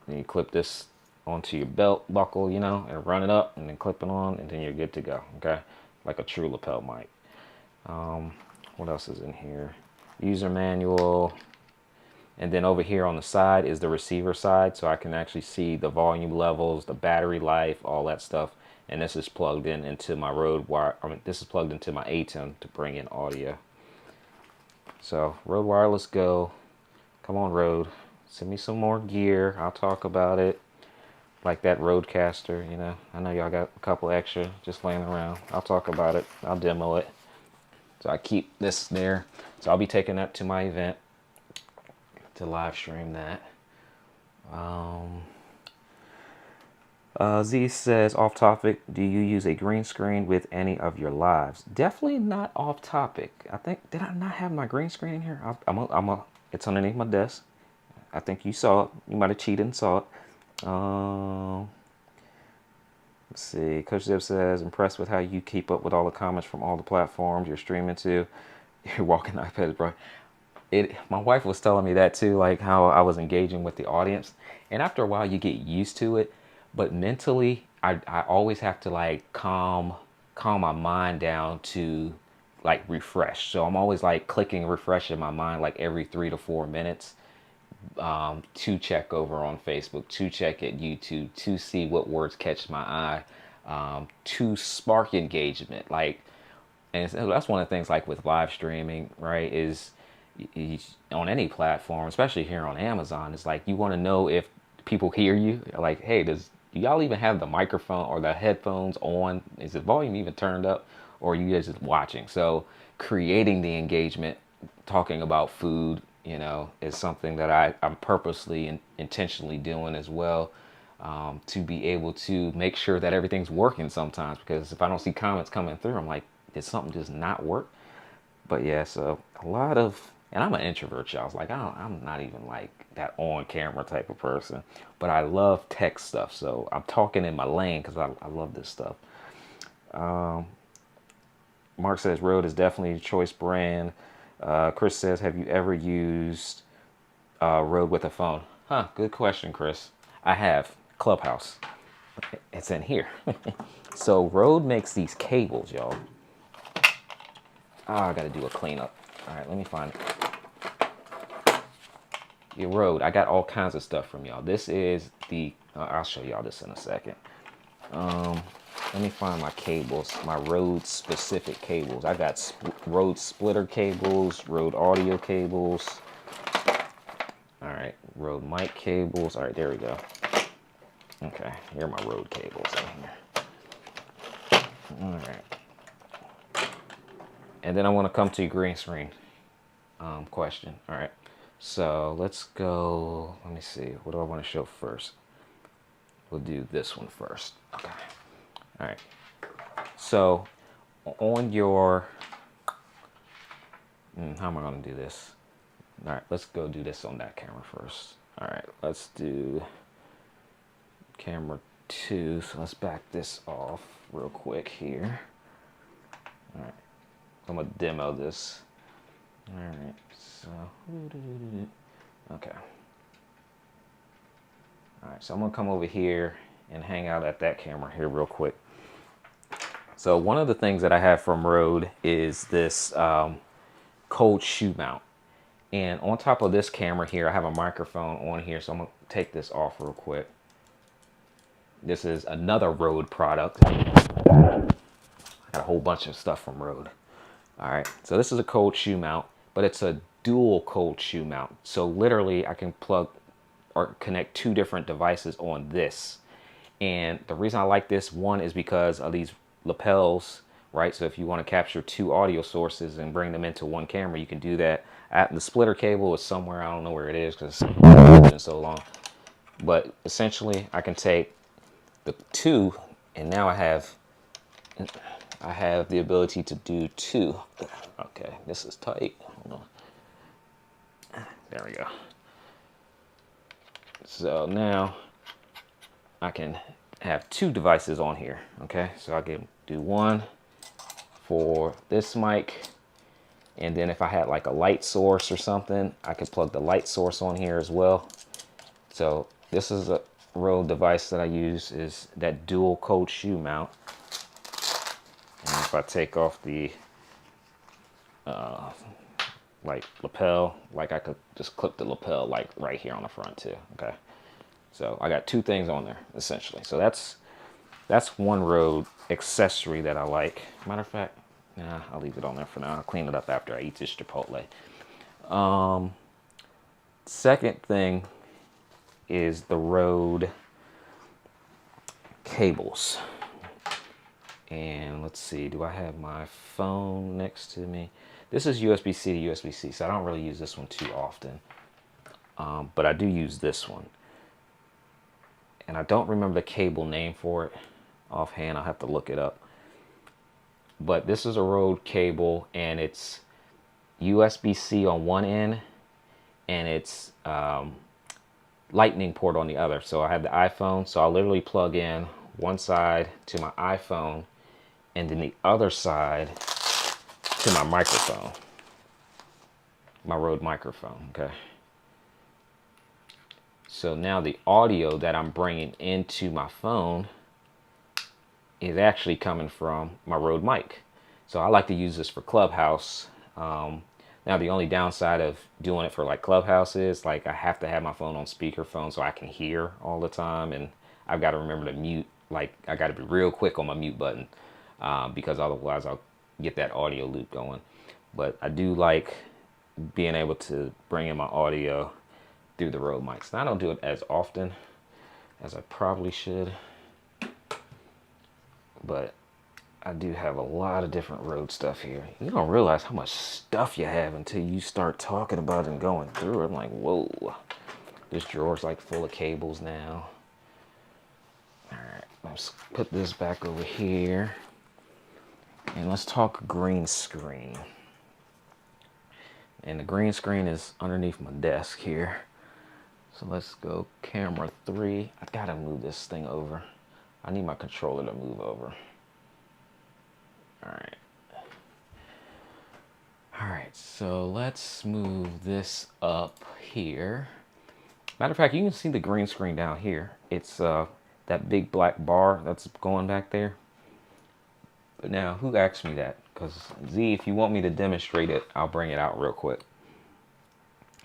Then you clip this onto your belt buckle, you know, and run it up, and then clip it on, and then you're good to go. Okay, like a true lapel mic. What else is in here? User manual. And then over here on the side is the receiver side, so I can actually see the volume levels, the battery life, all that stuff. And this is plugged in into my Rode wire. I mean, this is plugged into my ATEM to bring in audio. So Rode Wireless Go. Come on, Rode. Send me some more gear. I'll talk about it. Like that Rodecaster, you know. I know y'all got a couple extra just laying around. I'll talk about it. I'll demo it. So I keep this there. So I'll be taking that to my event to live stream that. Z says, off topic, do you use a green screen with any of your lives? Definitely not off topic. I think, did I not have my green screen in here? It's underneath my desk. I think you saw it. You might have cheated and saw it. Let's see. Coach Zip says, impressed with how you keep up with all the comments from all the platforms you're streaming to. You're walking iPads, bro. My wife was telling me that too, like how I was engaging with the audience. And after a while, you get used to it. But mentally, I always have to like calm my mind down to like refresh. So I'm always like clicking refresh in my mind like every 3 to 4 minutes to check over on Facebook, to check at YouTube, to see what words catch my eye, to spark engagement. Like, and that's one of the things like with live streaming, right, is on any platform, especially here on Amazon, it's like you want to know if people hear you. Like, hey, do y'all even have the microphone or the headphones on? Is the volume even turned up, or are you guys just watching? So creating the engagement, talking about food, you know, is something that I'm purposely and intentionally doing as well, to be able to make sure that everything's working sometimes. Because if I don't see comments coming through, I'm like, did something just not work? But yeah, so a lot of, and I'm an introvert, y'all. Like, I'm not even like that on camera type of person, but I love tech stuff. So I'm talking in my lane because I love this stuff. Mark says Rode is definitely a choice brand. Chris says, have you ever used Rode with a phone? Huh, good question, Chris. I have. Clubhouse. It's in here. So Rode makes these cables, y'all. I gotta do a cleanup. All right, let me find it. Your Rode, I got all kinds of stuff from y'all. This is the, I'll show y'all this in a second. Let me find my cables, my Rode specific cables. I got Rode splitter cables, Rode audio cables. All right, Rode mic cables. All right, there we go. Okay, here are my Rode cables in here. All right. And then I want to come to your green screen question. All right, so let's go. Let me see. What do I want to show first? We'll do this one first. Okay. All right. So on your, how am I going to do this? All right, let's go do this on that camera first. All right, let's do camera 2. So let's back this off real quick here. All right, I'm gonna demo this. All right, so okay. All right, so I'm gonna come over here and hang out at that camera here real quick. So one of the things that I have from Rode is this cold shoe mount. And on top of this camera here, I have a microphone on here, so I'm gonna take this off real quick. This is another Rode product. I got a whole bunch of stuff from Rode. All right, so this is a cold shoe mount, but it's a dual cold shoe mount. So literally I can plug or connect 2 different devices on this. And the reason I like this one is because of these lapels, right? So if you want to capture 2 audio sources and bring them into one camera, you can do that. The splitter cable is somewhere, I don't know where it is because it's been so long. But essentially I can take the 2 and now I have the ability to do 2. Okay, this is tight. Hold on. There we go. So now I can have two devices on here. Okay, so I can do one for this mic, and then if I had like a light source or something, I could plug the light source on here as well. So this is a Rode device that I use, is that dual cold shoe mount. And if I take off the like lapel, like I could just clip the lapel like right here on the front too. Okay, so I got two things on there essentially. So that's one Rode accessory that I like. Matter of fact, nah, I'll leave it on there for now. I'll clean it up after I eat this Chipotle. Second thing is the Rode cables. And let's see, do I have my phone next to me? This is USB-C to USB-C, so I don't really use this one too often. But I do use this one. And I don't remember the cable name for it offhand. I'll have to look it up. But this is a Rode cable, and it's USB-C on one end, and it's lightning port on the other. So I have the iPhone, so I'll literally plug in one side to my iPhone, and then the other side to my microphone, my Rode microphone. Okay, so now the audio that I'm bringing into my phone is actually coming from my Rode mic. So I like to use this for Clubhouse. Now the only downside of doing it for like Clubhouse is like I have to have my phone on speakerphone so I can hear all the time, and I've got to remember to mute. Like I got to be real quick on my mute button because otherwise I'll get that audio loop going. But I do like being able to bring in my audio through the Rode mics. Now I don't do it as often as I probably should, but I do have a lot of different Rode stuff here. You don't realize how much stuff you have until you start talking about it and going through it. I'm like, whoa, this drawer's like full of cables now. All right, let's put this back over here. And let's talk green screen. And the green screen is underneath my desk here. So let's go camera 3. I gotta move this thing over. I need my controller to move over. Alright. Alright, so let's move this up here. Matter of fact, you can see the green screen down here. It's that big black bar that's going back there. But now, who asked me that? Because Z, if you want me to demonstrate it, I'll bring it out real quick.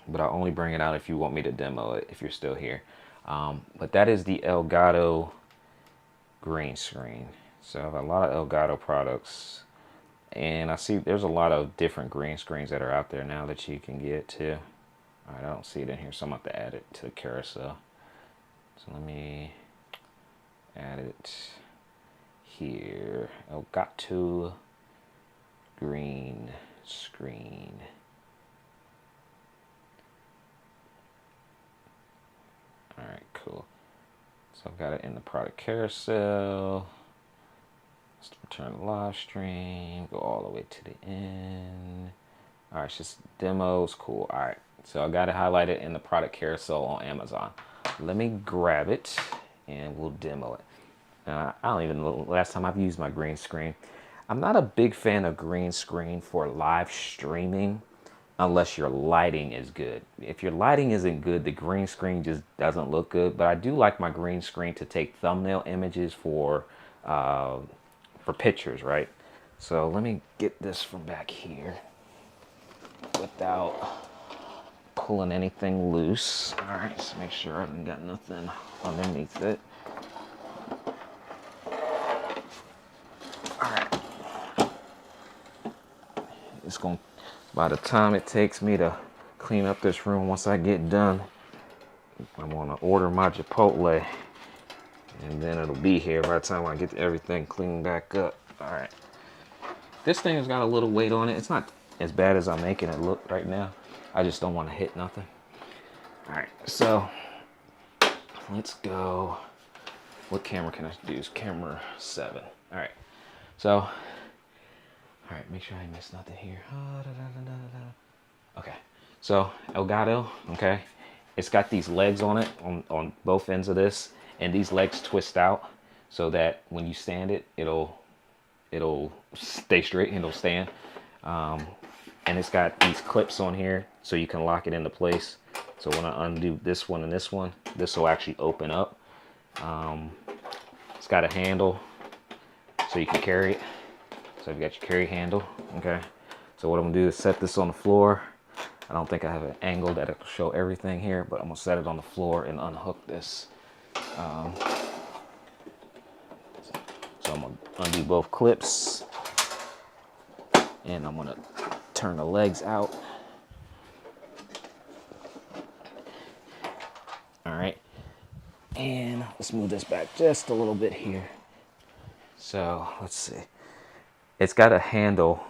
But I'll only bring it out if you want me to demo it, if you're still here. But that is the Elgato green screen. So I have a lot of Elgato products. And I see there's a lot of different green screens that are out there now that you can get too. Alright, I don't see it in here, so I'm going to have to add it to the carousel. So let me add it here. Elgato green screen. Alright, cool. So I've got it in the product carousel. Let's return the live stream. Go all the way to the end. Alright, it's just demos. Cool. Alright, so I got it highlighted in the product carousel on Amazon. Let me grab it and we'll demo it. I don't even know the last time I've used my green screen. I'm not a big fan of green screen for live streaming unless your lighting is good. If your lighting isn't good, the green screen just doesn't look good. But I do like my green screen to take thumbnail images for pictures, right? So let me get this from back here without pulling anything loose. All right, so make sure I haven't got nothing underneath it. All right. It's going, by the time it takes me to clean up this room, once I get done, I'm gonna order my Chipotle, and then it'll be here by the time I get everything cleaned back up. All right. This thing has got a little weight on it. It's not as bad as I'm making it look right now. I just don't want to hit nothing. All right, so let's go. What camera can I use? Camera 7. All right, so, all right, make sure I miss nothing here. Okay, so Elgato, okay, it's got these legs on it on both ends of this, and these legs twist out so that when you stand it, it'll stay straight and it'll stand. And it's got these clips on here so you can lock it into place. So when I undo this one and this one, this will actually open up. It's got a handle so you can carry it. So you got your carry handle. Okay. So what I'm gonna do is set this on the floor. I don't think I have an angle that'll show everything here, but I'm gonna set it on the floor and unhook this. So I'm gonna undo both clips, and I'm gonna turn the legs out. All right, and let's move this back just a little bit here. So let's see. It's got a handle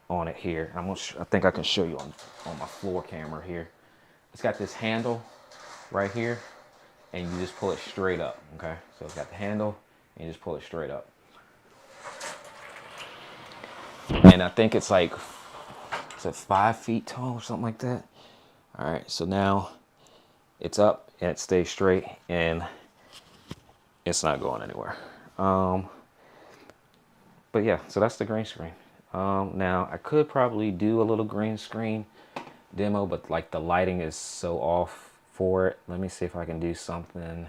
on it here. I think I can show you on my floor camera here. It's got this handle right here, and you just pull it straight up. Okay, so it's got the handle, and you just pull it straight up. And I think it's like, is it 5 feet tall or something like that? All right, so now it's up and it stays straight and it's not going anywhere. But yeah, so that's the green screen. Now I could probably do a little green screen demo, but like the lighting is so off for it. Let me see if I can do something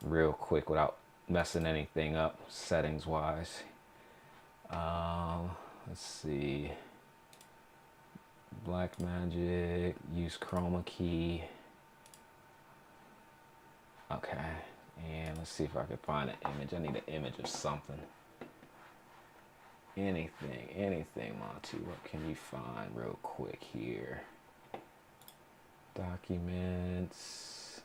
real quick without messing anything up settings wise. Let's see. Blackmagic, use chroma key. Okay, and let's see if I can find an image. I need an image of something. Anything, Monty. What can you find real quick here? Documents.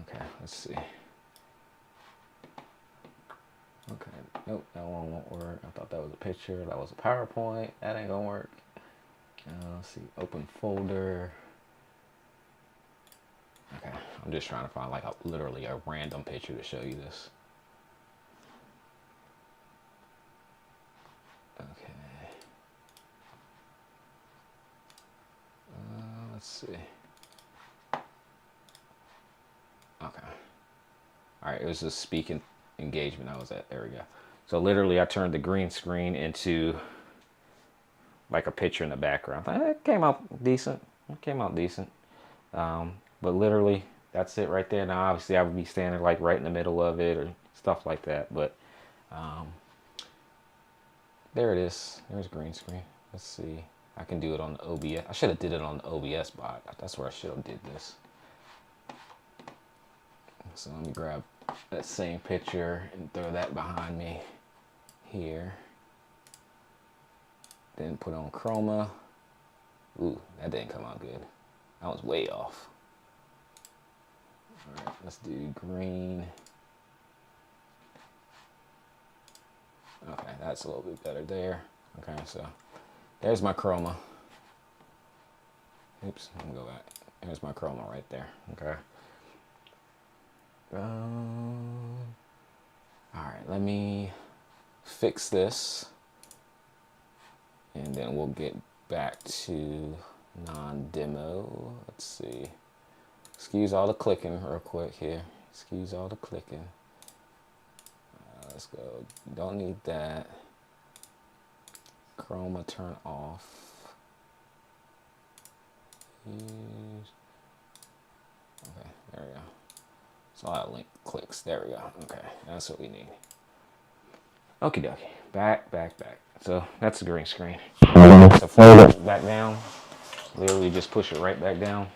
Okay, let's see. Okay, nope, that one won't work. I thought that was a picture. That was a PowerPoint. That ain't gonna work. Let's see, open folder. Okay, I'm just trying to find like literally a random picture to show you this. Okay. Let's see. Okay. All right, it was a speaking engagement I was at. There we go. So literally I turned the green screen into like a picture in the background. It came out decent. But literally that's it right there. Now obviously I would be standing like right in the middle of it or stuff like that. But there it is. There's green screen. Let's see. I can do it on the OBS. I should have did it on the OBS bot. That's where I should have did this. So let me grab that same picture and throw that behind me here. Then put on chroma. Ooh, that didn't come out good. That was way off. All right, let's do green. Okay, that's a little bit better there. Okay, so there's my chroma. Oops, let me go back. There's my chroma right there. Okay. All right, let me fix this, and then we'll get back to non-demo. Let's see. Excuse all the clicking real quick here. Excuse all the clicking. Let's go. Don't need that. Chroma turn off. Okay, there we go. So I link clicks. There we go. Okay, that's what we need. Okie dokie. Back. So that's the green screen. So fold it back down. Literally just push it right back down.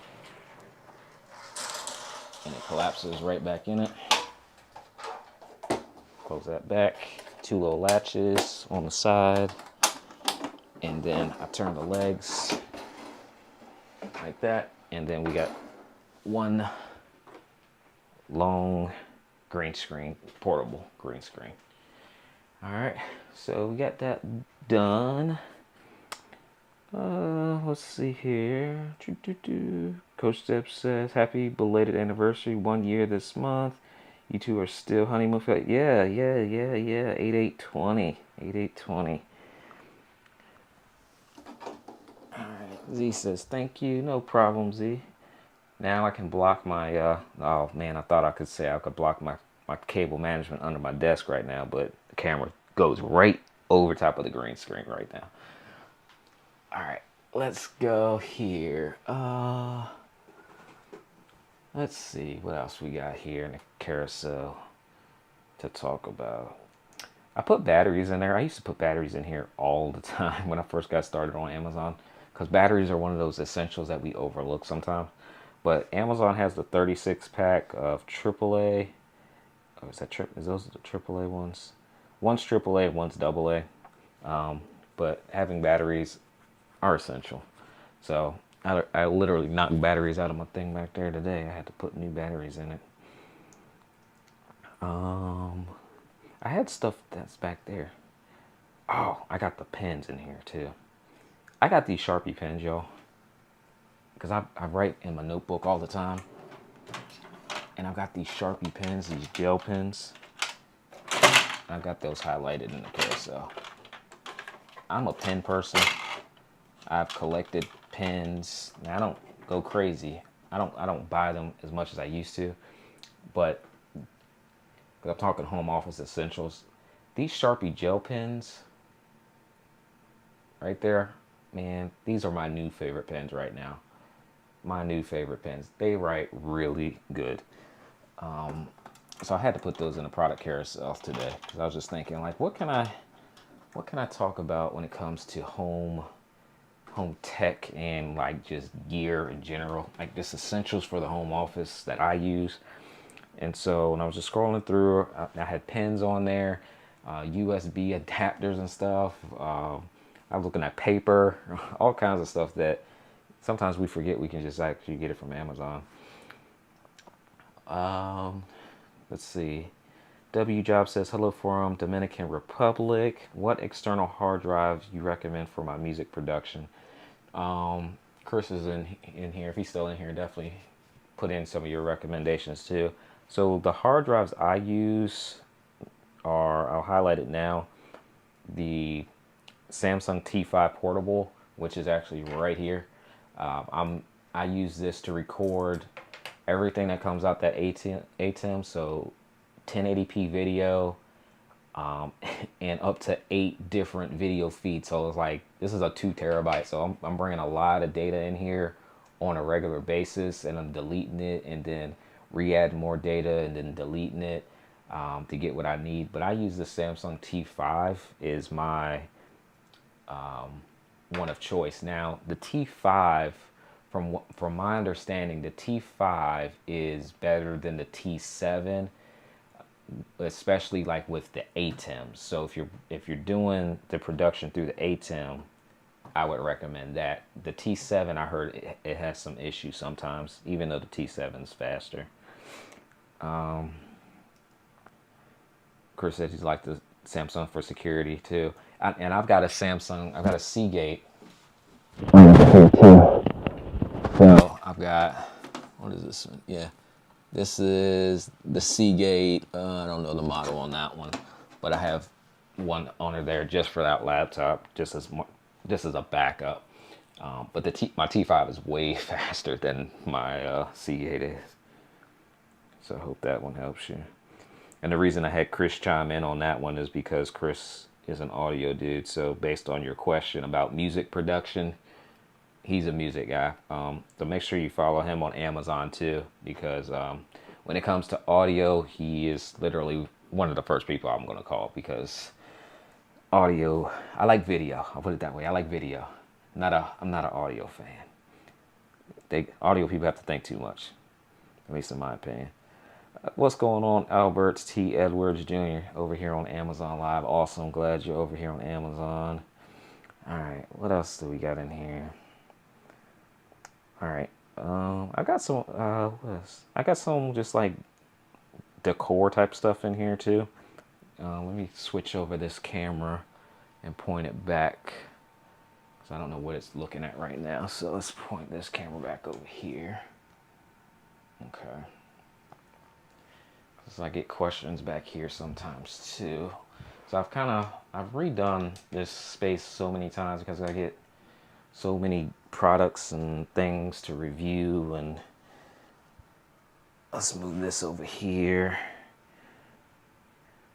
And it collapses right back in it. Close that back. 2 little latches on the side. And then I turn the legs like that. And then we got one long green screen, portable green screen. All right, so we got that done. Let's see here. Coach Step says, happy belated anniversary, 1 year this month. You two are still honeymoon. Yeah. 8820. 8820. All right, Z says, thank you. No problem, Z. Now I can block my, oh man, I thought I could say I could block my cable management under my desk right now, but the camera goes right over top of the green screen right now. All right, let's go here. Let's see what else we got here in the carousel to talk about. I put batteries in there. I used to put batteries in here all the time when I first got started on Amazon, because batteries are one of those essentials that we overlook sometimes. But Amazon has the 36 pack of AAA. Oh, is those the AAA ones? One's AAA, one's AA. But having batteries are essential. So I literally knocked batteries out of my thing back there today. I had to put new batteries in it. I had stuff that's back there. Oh, I got the pens in here too. I got these Sharpie pens, y'all, because I write in my notebook all the time. And I've got these Sharpie pens, these gel pens. I've got those highlighted in the carousel. I'm a pen person. I've collected pens. Now, I don't go crazy. I don't buy them as much as I used to, but I'm talking home office essentials. These Sharpie gel pens right there, man, these are my new favorite pens right now. My new favorite pens. They write really good. So I had to put those in the product carousel today, because I was just thinking, like, what can I talk about when it comes to home tech and like just gear in general, like just essentials for the home office that I use. And so when I was just scrolling through, I had pens on there, USB adapters and stuff. I was looking at paper, all kinds of stuff that sometimes we forget we can just actually get it from Amazon. Let's see. W Job says, hello from Dominican Republic. What external hard drives you recommend for my music production? Chris is in here. If he's still in here, definitely put in some of your recommendations too. So the hard drives I use are, I'll highlight it now, the Samsung T5 portable, which is actually right here. I use this to record everything that comes out that ATEM, so 1080p video, and up to 8 different video feeds. So it's like, this is a 2 terabyte. So I'm bringing a lot of data in here on a regular basis, and I'm deleting it and then re-adding more data and then deleting it to get what I need. But I use the Samsung T5 is my one of choice. Now the T5, from my understanding, the T5 is better than the T7, especially like with the ATEM. So if you're doing the production through the ATEM, I would recommend that. The T7, I heard it has some issues sometimes, even though the T7 is faster. Chris said he's like the Samsung for security too. And I've got a Samsung, I've got a Seagate. So I've got, what is this one? Yeah, this is the Seagate. I don't know the model on that one, but I have one on there just for that laptop, just as a backup. But my T5 is way faster than my Seagate is. So I hope that one helps you. And the reason I had Chris chime in on that one is because Chris is an audio dude. So based on your question about music production, he's a music guy. So make sure you follow him on Amazon too, because when it comes to audio, he is literally one of the first people I'm going to call, because audio, I like video. I'll put it that way. I like video. I'm not an audio fan. Audio people have to think too much, at least in my opinion. What's going on, Alberts T. Edwards Jr. over here on Amazon Live? Awesome. Glad you're over here on Amazon. All right. What else do we got in here? All right. I got some, what else? I got some just like decor type stuff in here too. Let me switch over this camera and point it back, because I don't know what it's looking at right now. So let's point this camera back over here. Okay. So I get questions back here sometimes too. So I've redone this space so many times because I get so many products and things to review, and Let's move this over here.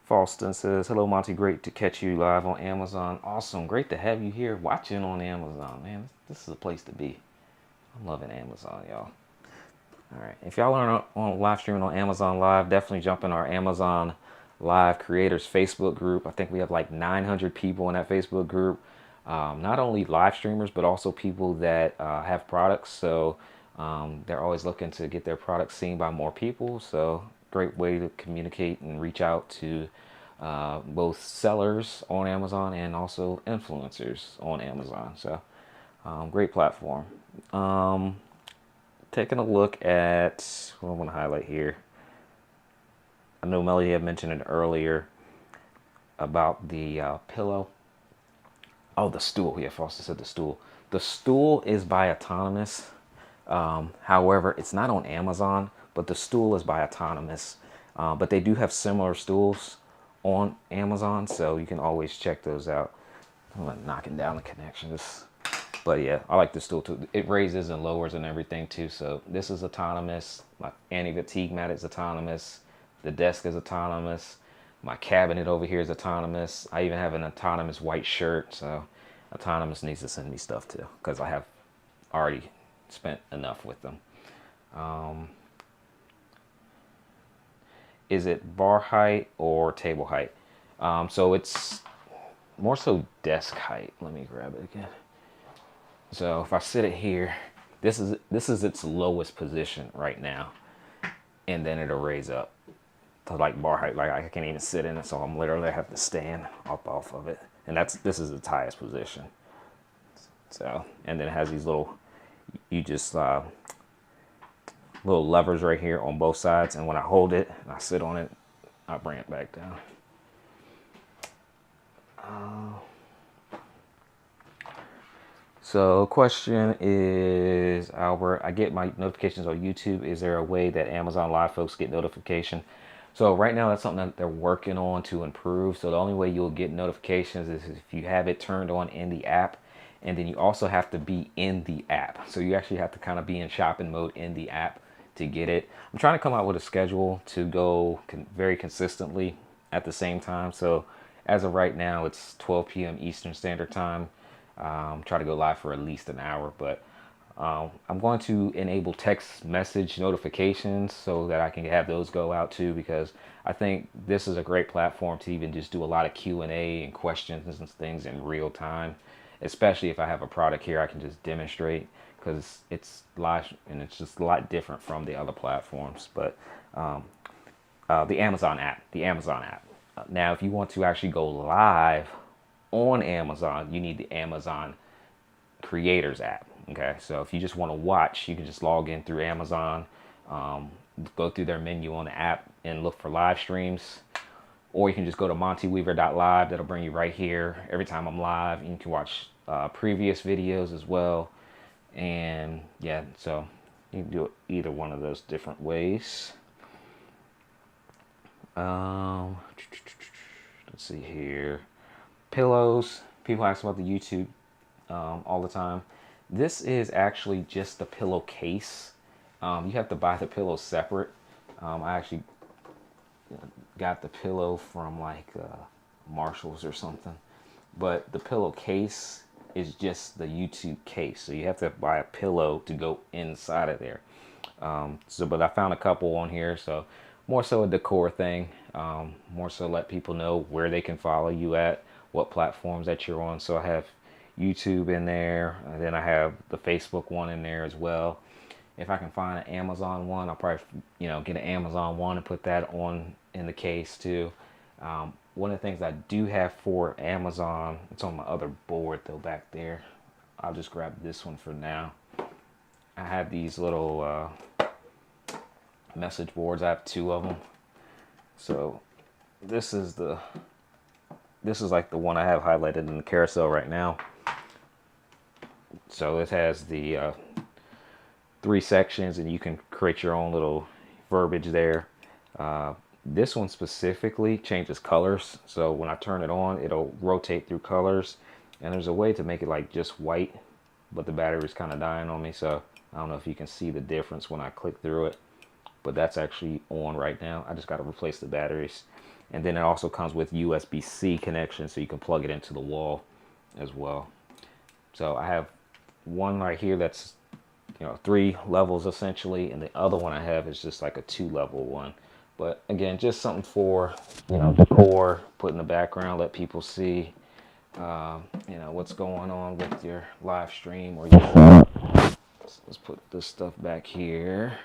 Falston says, hello, Monty. Great to catch you live on Amazon. Awesome. Great to have you here watching on Amazon, man. This is a place to be. I'm loving Amazon, y'all. All right. If y'all are on live streaming on Amazon Live, definitely jump in our Amazon Live Creators Facebook group. I think we have like 900 people in that Facebook group. Not only live streamers, but also people that have products. So they're always looking to get their products seen by more people. So great way to communicate and reach out to both sellers on Amazon and also influencers on Amazon. So great platform. Taking a look at what I want to highlight here. I know Melody had mentioned it earlier about the pillow. Oh, the stool. Yeah, Foster said the stool. The stool is by Autonomous. However, it's not on Amazon, but the stool is by Autonomous. But they do have similar stools on Amazon, so you can always check those out. I'm not knocking down the connection. But yeah, I like this stool too. It raises and lowers and everything too. So this is autonomous. My anti-fatigue mat is autonomous. The desk is autonomous. My cabinet over here is autonomous. I even have an autonomous white shirt. So Autonomous needs to send me stuff too, because I have already spent enough with them. Is it bar height or table height? So it's more so desk height. Let me grab it again. So if I sit it here, this is its lowest position right now, and then it'll raise up to like bar height. Like I can't even sit in it, so I'm literally have to stand up off of it, and this is its highest position. So, and then it has these little, little levers right here on both sides, and when I hold it and I sit on it, I bring it back down. So question is, Albert, I get my notifications on YouTube. Is there a way that Amazon Live folks get notification? So right now that's something that they're working on to improve. So the only way you'll get notifications is if you have it turned on in the app, and then you also have to be in the app. So you actually have to kind of be in shopping mode in the app to get it. I'm trying to come out with a schedule to go very consistently at the same time. So as of right now, it's 12 p.m. Eastern Standard Time. Try to go live for at least an hour, but I'm going to enable text message notifications so that I can have those go out too, because I think this is a great platform to even just do a lot of Q&A and questions and things in real time, especially if I have a product here I can just demonstrate, because it's live and it's just a lot different from the other platforms. But the Amazon app. Now, if you want to actually go live on Amazon, you need the Amazon Creators app. Okay, so if you just want to watch, you can just log in through Amazon, go through their menu on the app and look for live streams, or you can just go to montyweaver.live. That'll bring you right here every time I'm live. You can watch previous videos as well, and yeah, so you can do it either one of those different ways. Let's see here. Pillows. People ask about the YouTube all the time. This is actually just the pillowcase. You have to buy the pillow separate. I actually got the pillow from like Marshalls or something. But the pillowcase is just the YouTube case. So you have to buy a pillow to go inside of there. But I found a couple on here. So more so a decor thing. More so let people know where they can follow you at, what platforms that you're on. So I have YouTube in there, and then I have the Facebook one in there as well. If I can find an Amazon one, I'll probably get an Amazon one and put that on in the case too. One of the things I do have for Amazon, it's on my other board though back there. I'll just grab this one for now. I have these little message boards. I have 2 of them. So this is like the one I have highlighted in the carousel right now. So it has the 3 sections, and you can create your own little verbiage there. This one specifically changes colors. So when I turn it on, it'll rotate through colors. And there's a way to make it like just white, but the battery's kind of dying on me. So I don't know if you can see the difference when I click through it. but that's actually on right now. I just got to replace the batteries. And then it also comes with USB-C connection, so you can plug it into the wall as well. So I have one right here that's, 3 levels essentially, and the other one I have is just like a 2-level one. But again, just something for, decor, put in the background, let people see, what's going on with your live stream or your. Let's put this stuff back here.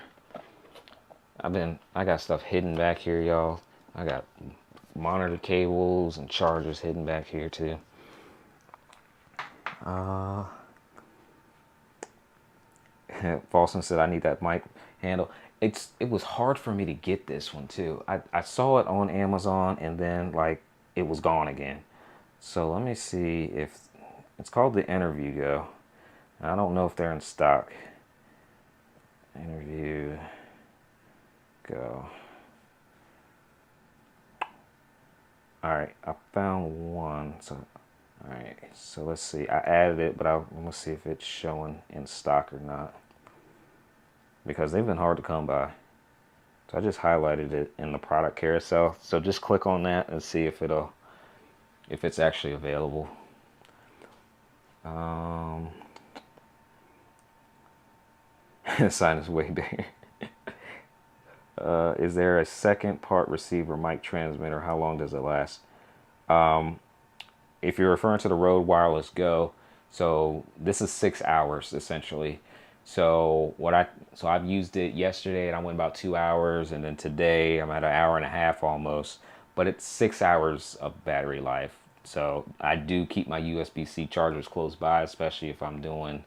I got stuff hidden back here, y'all. I got monitor cables and chargers hidden back here too. Falson said I need that mic handle. It was hard for me to get this one too. I saw it on Amazon and then like it was gone again. So let me see if it's called the Interview Go. I don't know if they're in stock. Interview Go. All right, I found one. So, all right, so let's see. I added it, but I'm gonna see if it's showing in stock or not, because they've been hard to come by. So I just highlighted it in the product carousel. So just click on that and see if it's actually available. Sign is way bigger. Is there a second part receiver mic transmitter? How long does it last? If you're referring to the Rode Wireless Go, so this is 6 hours essentially. So I've used it yesterday and I went about 2 hours, and then today I'm at an hour and a half almost. But it's 6 hours of battery life. So I do keep my USB-C chargers close by, especially if I'm doing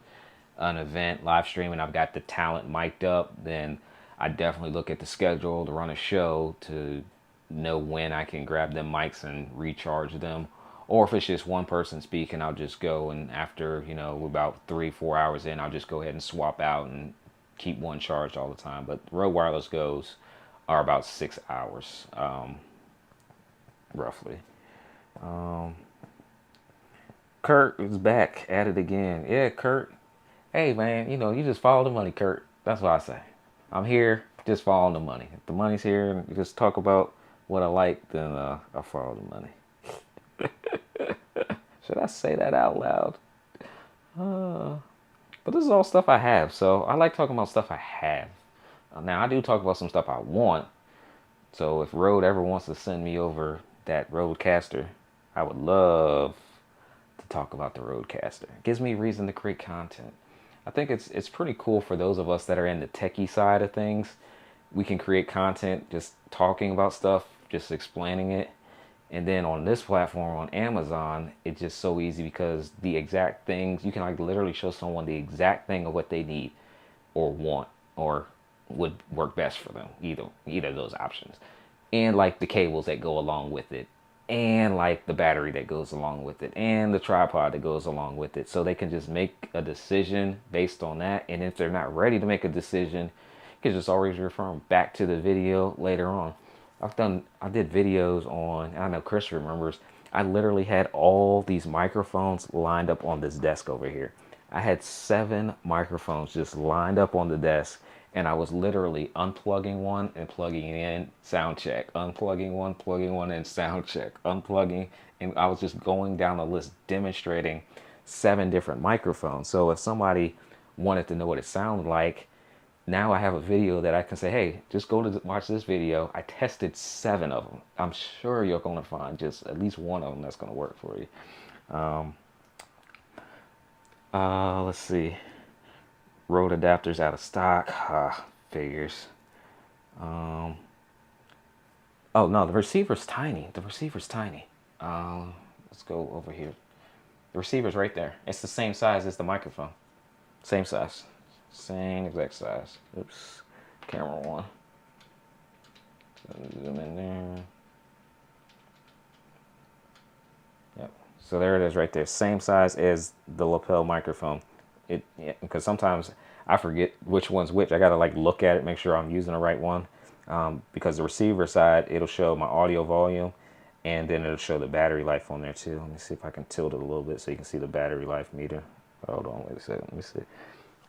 an event live stream and I've got the talent mic'd up. Then I definitely look at the schedule to run a show to know when I can grab them mics and recharge them. Or if it's just one person speaking, I'll just go, and after, about 3-4 hours in, I'll just go ahead and swap out and keep one charged all the time. But Rode Wireless Goes are about 6 hours, roughly. Kurt is back at it again. Yeah, Kurt. Hey, man, you just follow the money, Kurt. That's what I say. I'm here, just follow the money. If the money's here and you just talk about what I like, then I'll follow the money. Should I say that out loud? But this is all stuff I have, so I like talking about stuff I have. Now, I do talk about some stuff I want. So if Rode ever wants to send me over that Rodecaster, I would love to talk about the Rodecaster. It gives me a reason to create content. I think it's pretty cool for those of us that are in the techie side of things. We can create content just talking about stuff, just explaining it. And then on this platform, on Amazon, it's just so easy because the exact things, you can like literally show someone the exact thing of what they need or want or would work best for them. Either of those options. And like the cables that go along with it. And like the battery that goes along with it. And the tripod that goes along with it. So they can just make a decision based on that. And if they're not ready to make a decision, you can just always refer them back to the video later on. I did videos on, I know Chris remembers, I literally had all these microphones lined up on this desk over here. I had 7 microphones just lined up on the desk, and I was literally unplugging one and plugging in, sound check, unplugging one, plugging one in, sound check, unplugging, and I was just going down the list demonstrating 7 different microphones. So if somebody wanted to know what it sounded like, now I have a video that I can say, hey, just go to watch this video. I tested 7 of them. I'm sure you're going to find just at least one of them that's going to work for you. Let's see. Rode adapters out of stock. Figures. Oh, no, the receiver's tiny. Let's go over here. The receiver's right there. It's the same size as the microphone. Same size. Same exact size. Oops. Camera 1. Zoom in there. Yep. So there it is right there. Same size as the lapel microphone. Because sometimes I forget which one's which. I gotta like look at it, make sure I'm using the right one. Because the receiver side, it'll show my audio volume, and then it'll show the battery life on there too. Let me see if I can tilt it a little bit so you can see the battery life meter. Hold on, wait a second. Let me see.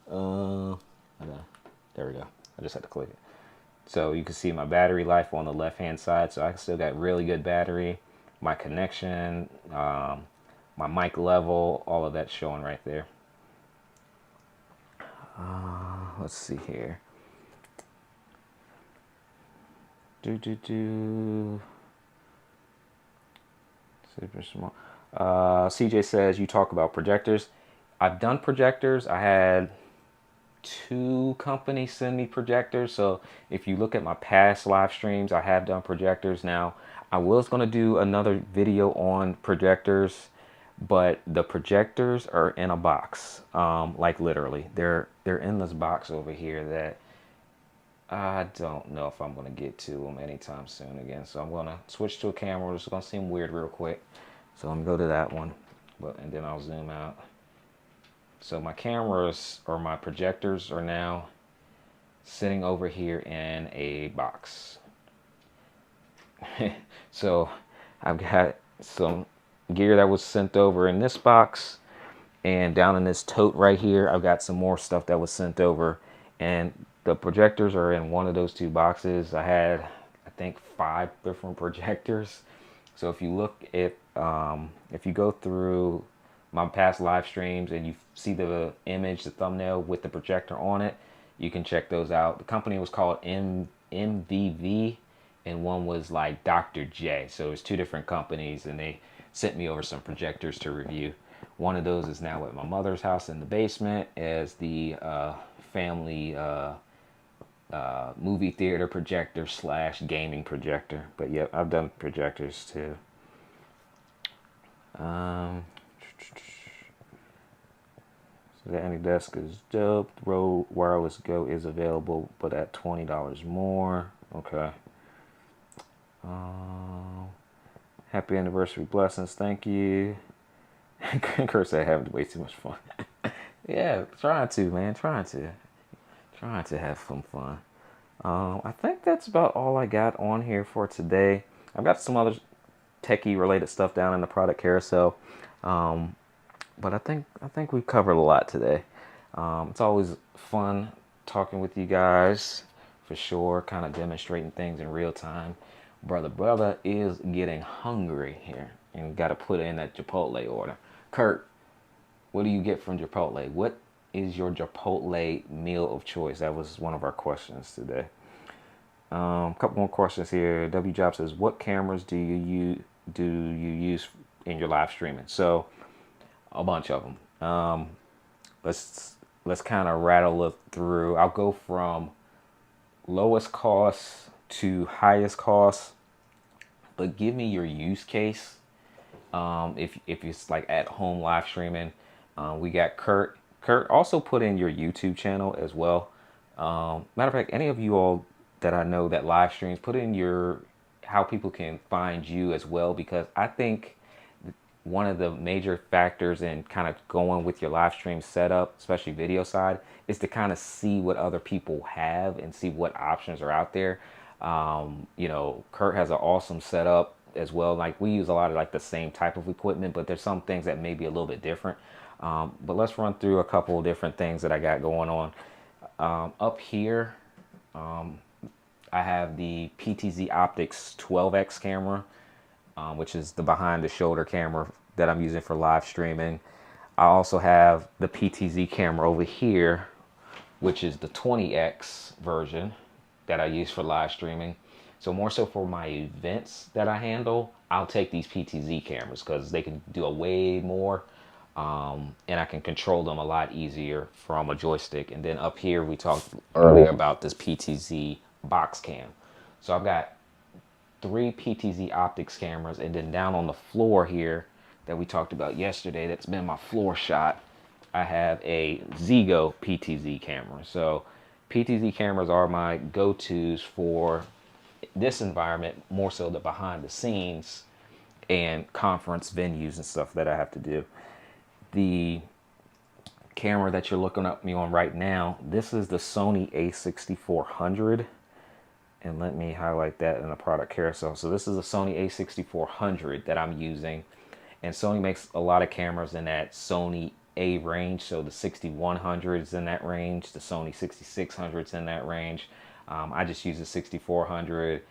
There we go. I just had to click it. So you can see my battery life on the left hand side. So I still got really good battery. My connection, my mic level, all of that showing right there. Let's see here. Super small. CJ says you talk about projectors. I've done projectors. I had 2 companies send me projectors. So if you look at my past live streams, I have done projectors. Now I was going to do another video on projectors, but the projectors are in a box. Like literally they're in this box over here that I don't know if I'm going to get to them anytime soon again. So I'm going to switch to a camera. It's going to seem weird real quick. So let me go to that one, and then I'll zoom out. So my cameras or my projectors are now sitting over here in a box. So I've got some gear that was sent over in this box, and down in this tote right here I've got some more stuff that was sent over, and the projectors are in one of those 2 boxes. I had, I think, 5 different projectors. So if you look at if you go through my past live streams and you see the image, the thumbnail with the projector on it, you can check those out. The company was called MVV, and one was like Dr. J. So it's 2 different companies, and they sent me over some projectors to review. One of those is now at my mother's house in the basement as the family movie theater projector / gaming projector. But yeah, I've done projectors too. So the AnyDesk is dope. Rode Wireless Go is available, but at $20 more. Okay. Happy anniversary, blessings. Thank you. Kurt said having way too much fun. Yeah, trying to, man. Trying to have some fun. I think that's about all I got on here for today. I've got some other techie related stuff down in the product carousel, but I think we've covered a lot today. It's always fun talking with you guys, for sure, kind of demonstrating things in real time. Brother is getting hungry here, and got to put in that Chipotle order. Kurt, what do you get from Chipotle? What is your Chipotle meal of choice? That was one of our questions today. Couple more questions here. W Job says, what cameras do you use in your live streaming? So a bunch of them. Let's kind of rattle it through. I'll go from lowest cost to highest cost, but give me your use case. If it's like at home live streaming, we got Kurt. Kurt, also put in your YouTube channel as well. Matter of fact, any of you all that I know that live streams, put in your how people can find you as well, because I think one of the major factors in kind of going with your live stream setup, especially video side, is to kind of see what other people have and see what options are out there. Kurt has an awesome setup as well. Like, we use a lot of like the same type of equipment, but there's some things that may be a little bit different. But let's run through a couple of different things that I got going on. Up here, I have the PTZ Optics 12X camera, which is the behind the shoulder camera that I'm using for live streaming. I also have the PTZ camera over here, which is the 20X version that I use for live streaming. So more so for my events that I handle, I'll take these PTZ cameras because they can do a way more, and I can control them a lot easier from a joystick. And then up here, we talked earlier about this PTZ box cam. So I've got 3 PTZ optics cameras, and then down on the floor here that we talked about yesterday, that's been my floor shot, I have a Zigo PTZ camera. So PTZ cameras are my go-tos for this environment, more so the behind the scenes and conference venues and stuff that I have to do. The camera that you're looking at me on right now, this is the Sony a6400. And let me highlight that in the product carousel. So this is a Sony a6400 that I'm using. And Sony makes a lot of cameras in that Sony A range. So the 6100 is in that range. The Sony 6600 is in that range. I just use the 6400.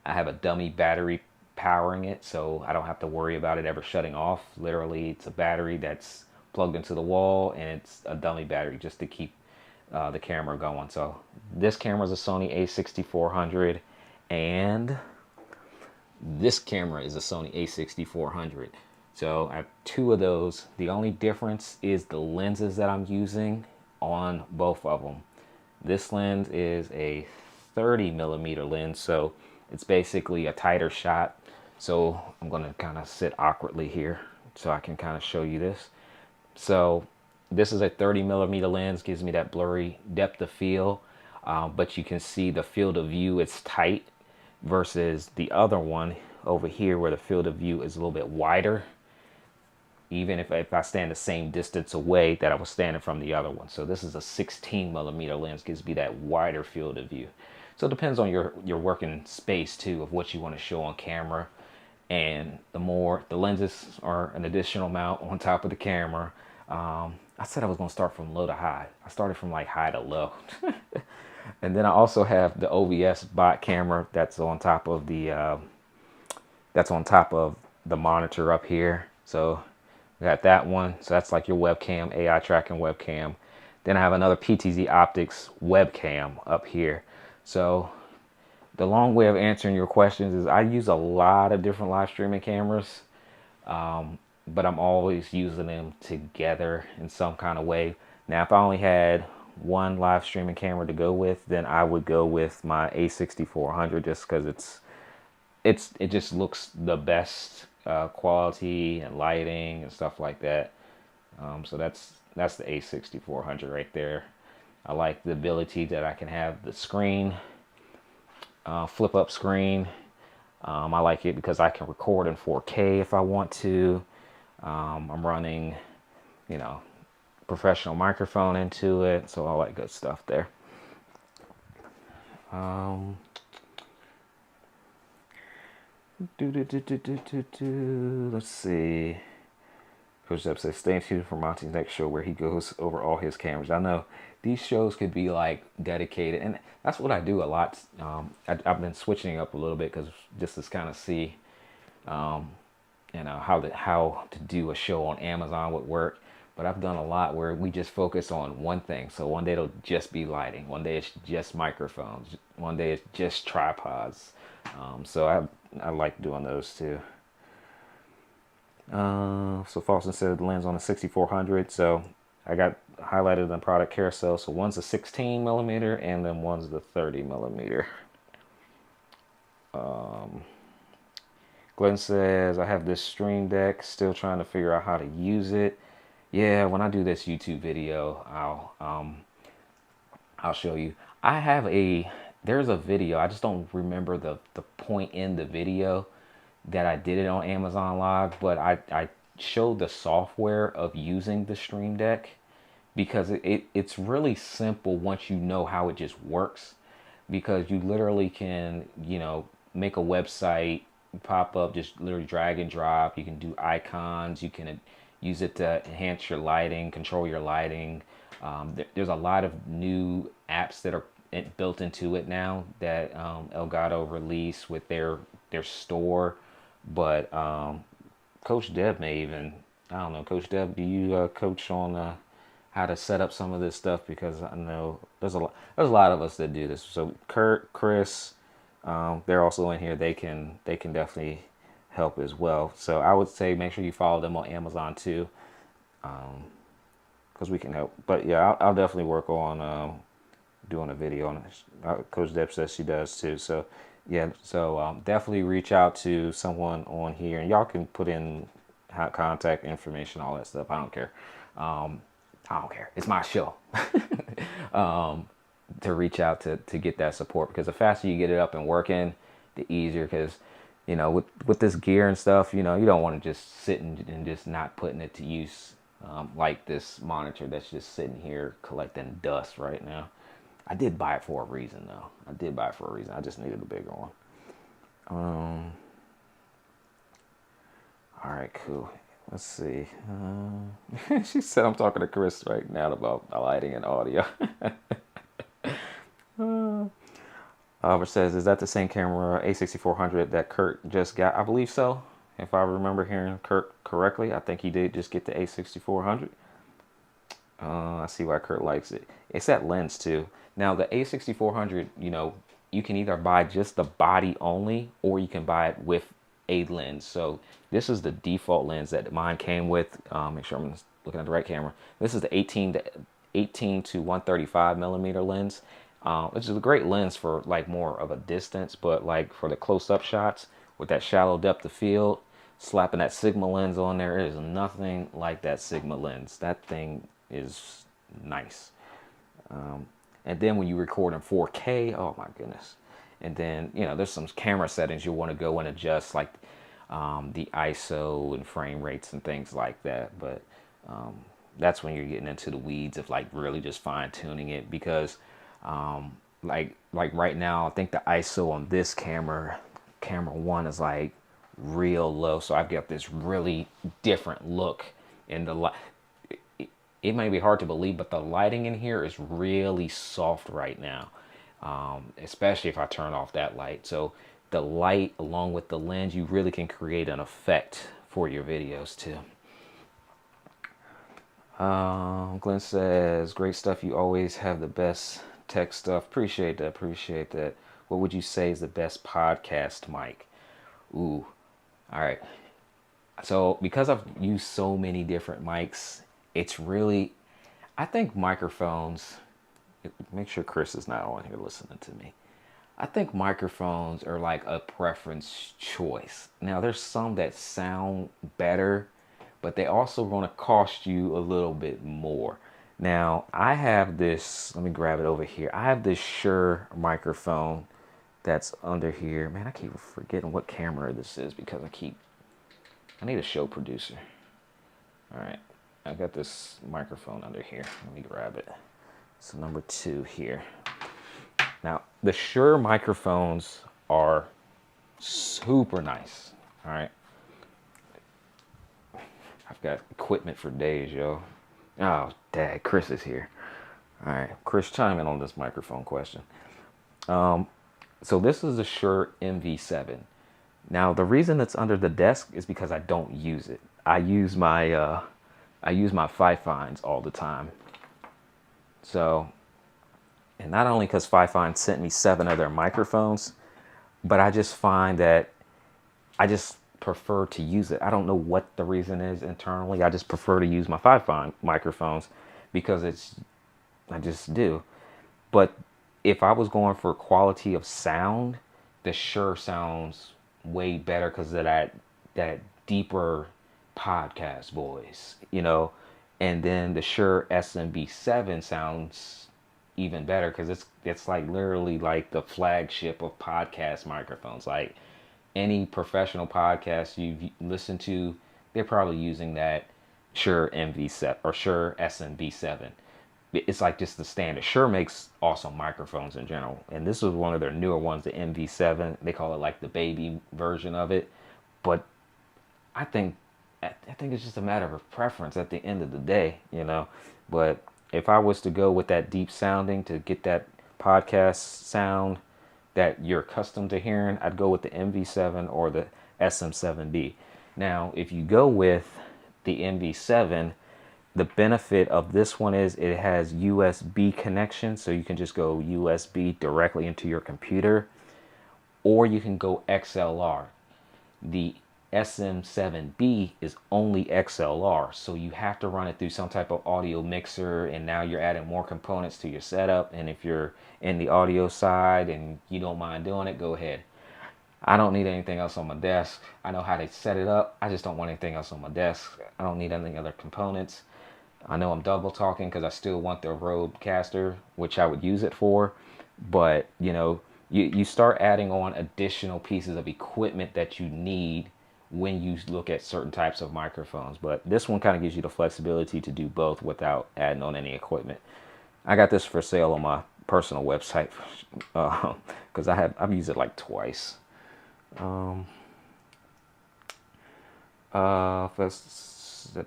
I have a dummy battery powering it, so I don't have to worry about it ever shutting off. Literally, it's a battery that's plugged into the wall, and it's a dummy battery just to keep the camera going. So this camera is a Sony a6400, and this camera is a Sony a6400. So I have two of those. The only difference is the lenses that I'm using on both of them. This lens is a 30 millimeter lens, so it's basically a tighter shot. So I'm going to kind of sit awkwardly here so I can kind of show you this. So this is a 30 millimeter lens, gives me that blurry depth of field, but you can see the field of view is tight versus the other one over here where the field of view is a little bit wider, even if I stand the same distance away that I was standing from the other one. So this is a 16 millimeter lens, gives me that wider field of view. So it depends on your working space too, of what you want to show on camera. And the lenses are an additional mount on top of the camera. I said I was going to start from low to high. I started from like high to low. And then I also have the OBS bot camera that's on top of the monitor up here. So we got that one. So that's like your webcam, AI tracking webcam. Then I have another PTZ Optics webcam up here. So the long way of answering your questions is I use a lot of different live streaming cameras, but I'm always using them together in some kind of way. Now, if I only had one live streaming camera to go with, then I would go with my a6400 just because it just looks the best quality and lighting and stuff like that. So that's the a6400 right there. I like the ability that I can have the screen, flip up screen. I like it because I can record in 4K if I want to. I'm running, professional microphone into it, so all that good stuff there. Let's see. Coach Depp says, stay tuned for Monty's next show where he goes over all his cameras. I know these shows could be like dedicated, and that's what I do a lot. I've been switching up a little bit because just to kind of see, how to do a show on Amazon would work. But I've done a lot where we just focus on one thing. So one day it'll just be lighting. One day it's just microphones. One day it's just tripods. So I like doing those too. So Falston said the lens on the 6400. So I got highlighted in the product carousel. So one's a 16 millimeter and then one's the 30 millimeter. Glenn says, I have this Stream Deck, still trying to figure out how to use it. Yeah, when I do this YouTube video, I'll show you. There's a video, I just don't remember the point in the video that I did it on Amazon Live, but I showed the software of using the Stream Deck because it's really simple once you know how it just works, because you literally can, make a website pop up, just literally drag and drop. You can do icons, you can use it to enhance your lighting, control your lighting. There's a lot of new apps that are built into it now that Elgato released with their store. But Coach Deb may even, I don't know, Coach Deb, do you coach on how to set up some of this stuff? Because I know there's a lot of us that do this. So Kurt, Chris, they're also in here. They can definitely help as well. So I would say make sure you follow them on Amazon too, because we can help. But yeah, I'll definitely work on doing a video on it. Coach Deb says she does too. So yeah, so definitely reach out to someone on here, and y'all can put in contact information, all that stuff. I don't care. I don't care. It's my show. To reach out to get that support, because the faster you get it up and working, the easier. Because with this gear and stuff, you don't want to just sit and just not putting it to use, like this monitor that's just sitting here collecting dust right now. I did buy it for a reason though. I just needed a bigger one. All right, cool. Let's see. She said I'm talking to Chris right now about lighting and audio. It says, is that the same camera A6400 that Kurt just got? I believe so. If I remember hearing Kurt correctly, I think he did just get the A6400. I see why Kurt likes it. It's that lens too. Now the A6400, you can either buy just the body only, or you can buy it with a lens. So this is the default lens that mine came with. Make sure I'm looking at the right camera. This is the 18 to 135 millimeter lens, which is a great lens for like more of a distance, but like for the close-up shots with that shallow depth of field, slapping that Sigma lens on there is nothing like that Sigma lens. That thing is nice. And then when you record in 4K, oh my goodness. And then, there's some camera settings you'll want to go and adjust, like the ISO and frame rates and things like that. But that's when you're getting into the weeds of like really just fine tuning it, because like right now, I think the ISO on this camera one is like real low. So I've got this really different look in the light. It may be hard to believe, but the lighting in here is really soft right now, especially if I turn off that light. So the light along with the lens, you really can create an effect for your videos too. Glenn says, great stuff. You always have the best tech stuff. Appreciate that. Appreciate that. What would you say is the best podcast mic? Ooh, all right. So because I've used so many different mics, it's really, I think microphones, make sure Chris is not on here listening to me. I think microphones are like a preference choice. Now there's some that sound better, but they also going to cost you a little bit more. Now I have this, let me grab it over here. I have this Shure microphone that's under here. Man, I keep forgetting what camera this is because I need a show producer. All right. I got this microphone under here. Let me grab it. So number 2 here. Now, the Shure microphones are super nice. All right. I've got equipment for days, yo. Oh, dad, Chris is here. All right. Chris, chime in on this microphone question. So this is the Shure MV7. Now, the reason it's under the desk is because I don't use it. I use my 5-Finds all the time. So, and not only because 5-Find sent me 7 of their microphones, but I just find that I just prefer to use it. I don't know what the reason is internally. I just prefer to use my 5-Find microphones because I just do. But if I was going for quality of sound, the Shure sounds way better because of that deeper podcast voice, and then the Shure SMB7 sounds even better because it's like literally like the flagship of podcast microphones. Like any professional podcast you've listened to, they're probably using that Shure MV7 or Shure SMB7. It's like just the standard. Shure makes awesome microphones in general, and this was one of their newer ones, the MV7. They call it like the baby version of it, but I think it's just a matter of preference at the end of the day, But if I was to go with that deep sounding to get that podcast sound that you're accustomed to hearing, I'd go with the MV7 or the SM7B. Now, if you go with the MV7, the benefit of this one is it has USB connection, so you can just go USB directly into your computer, or you can go XLR. The SM7B is only XLR, so you have to run it through some type of audio mixer, and now you're adding more components to your setup. And if you're in the audio side and you don't mind doing it, go ahead. I don't need anything else on my desk. I know how to set it up. I just don't want anything else on my desk. I don't need any other components. I know I'm double talking because I still want the Rodecaster, which I would use it for, but you start adding on additional pieces of equipment that you need when you look at certain types of microphones. But this one kind of gives you the flexibility to do both without adding on any equipment. I got this for sale on my personal website because I've used it like twice.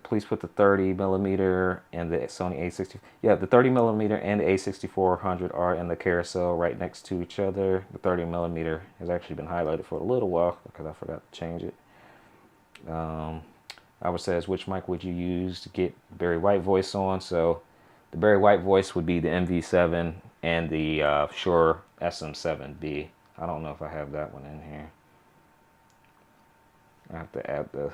Please put the 30 millimeter and the Sony A60. Yeah, the 30 millimeter and the A6400 are in the carousel right next to each other. The 30 millimeter has actually been highlighted for a little while because I forgot to change it. Albert says, which mic would you use to get Barry White voice on? So the Barry White voice would be the MV7 and the Shure SM7B. I don't know if I have that one in here. I have to add the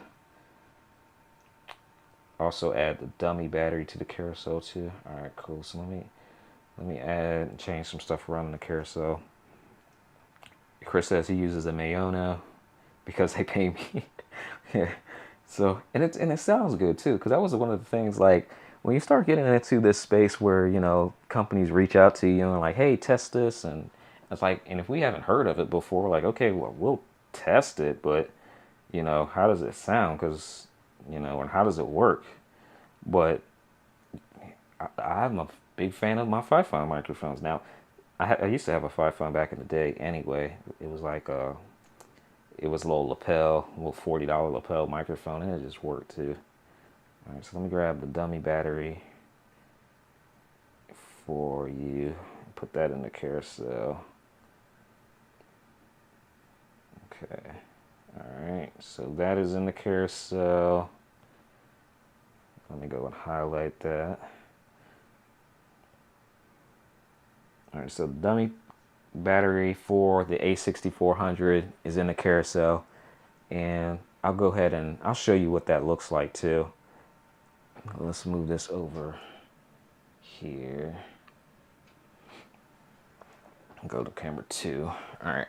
also add the dummy battery to the carousel too. All right, cool. So let me add and change some stuff around in the carousel. Chris says he uses a Mayona because they pay me. Yeah. So and it sounds good too, because that was one of the things, like when you start getting into this space where, you know, companies reach out to you and like, hey, test this, and it's like, and if we haven't heard of it before, we're like, okay, well, we'll test it, but you know, how does it sound? Because, you know, and how does it work? But I'm a big fan of my 5-fun microphones. Now, I used to have a 5-fun back in the day anyway. It was like it was a little lapel, a little $40 lapel microphone, and it just worked too. All right, so let me grab the dummy battery for you. Put that in the carousel. Okay. Alright, so that is in the carousel. Let me go and highlight that. Alright, so the dummy battery for the A6400 is in the carousel. And I'll go ahead and I'll show you what that looks like too. Let's move this over here. Go to camera 2. Alright.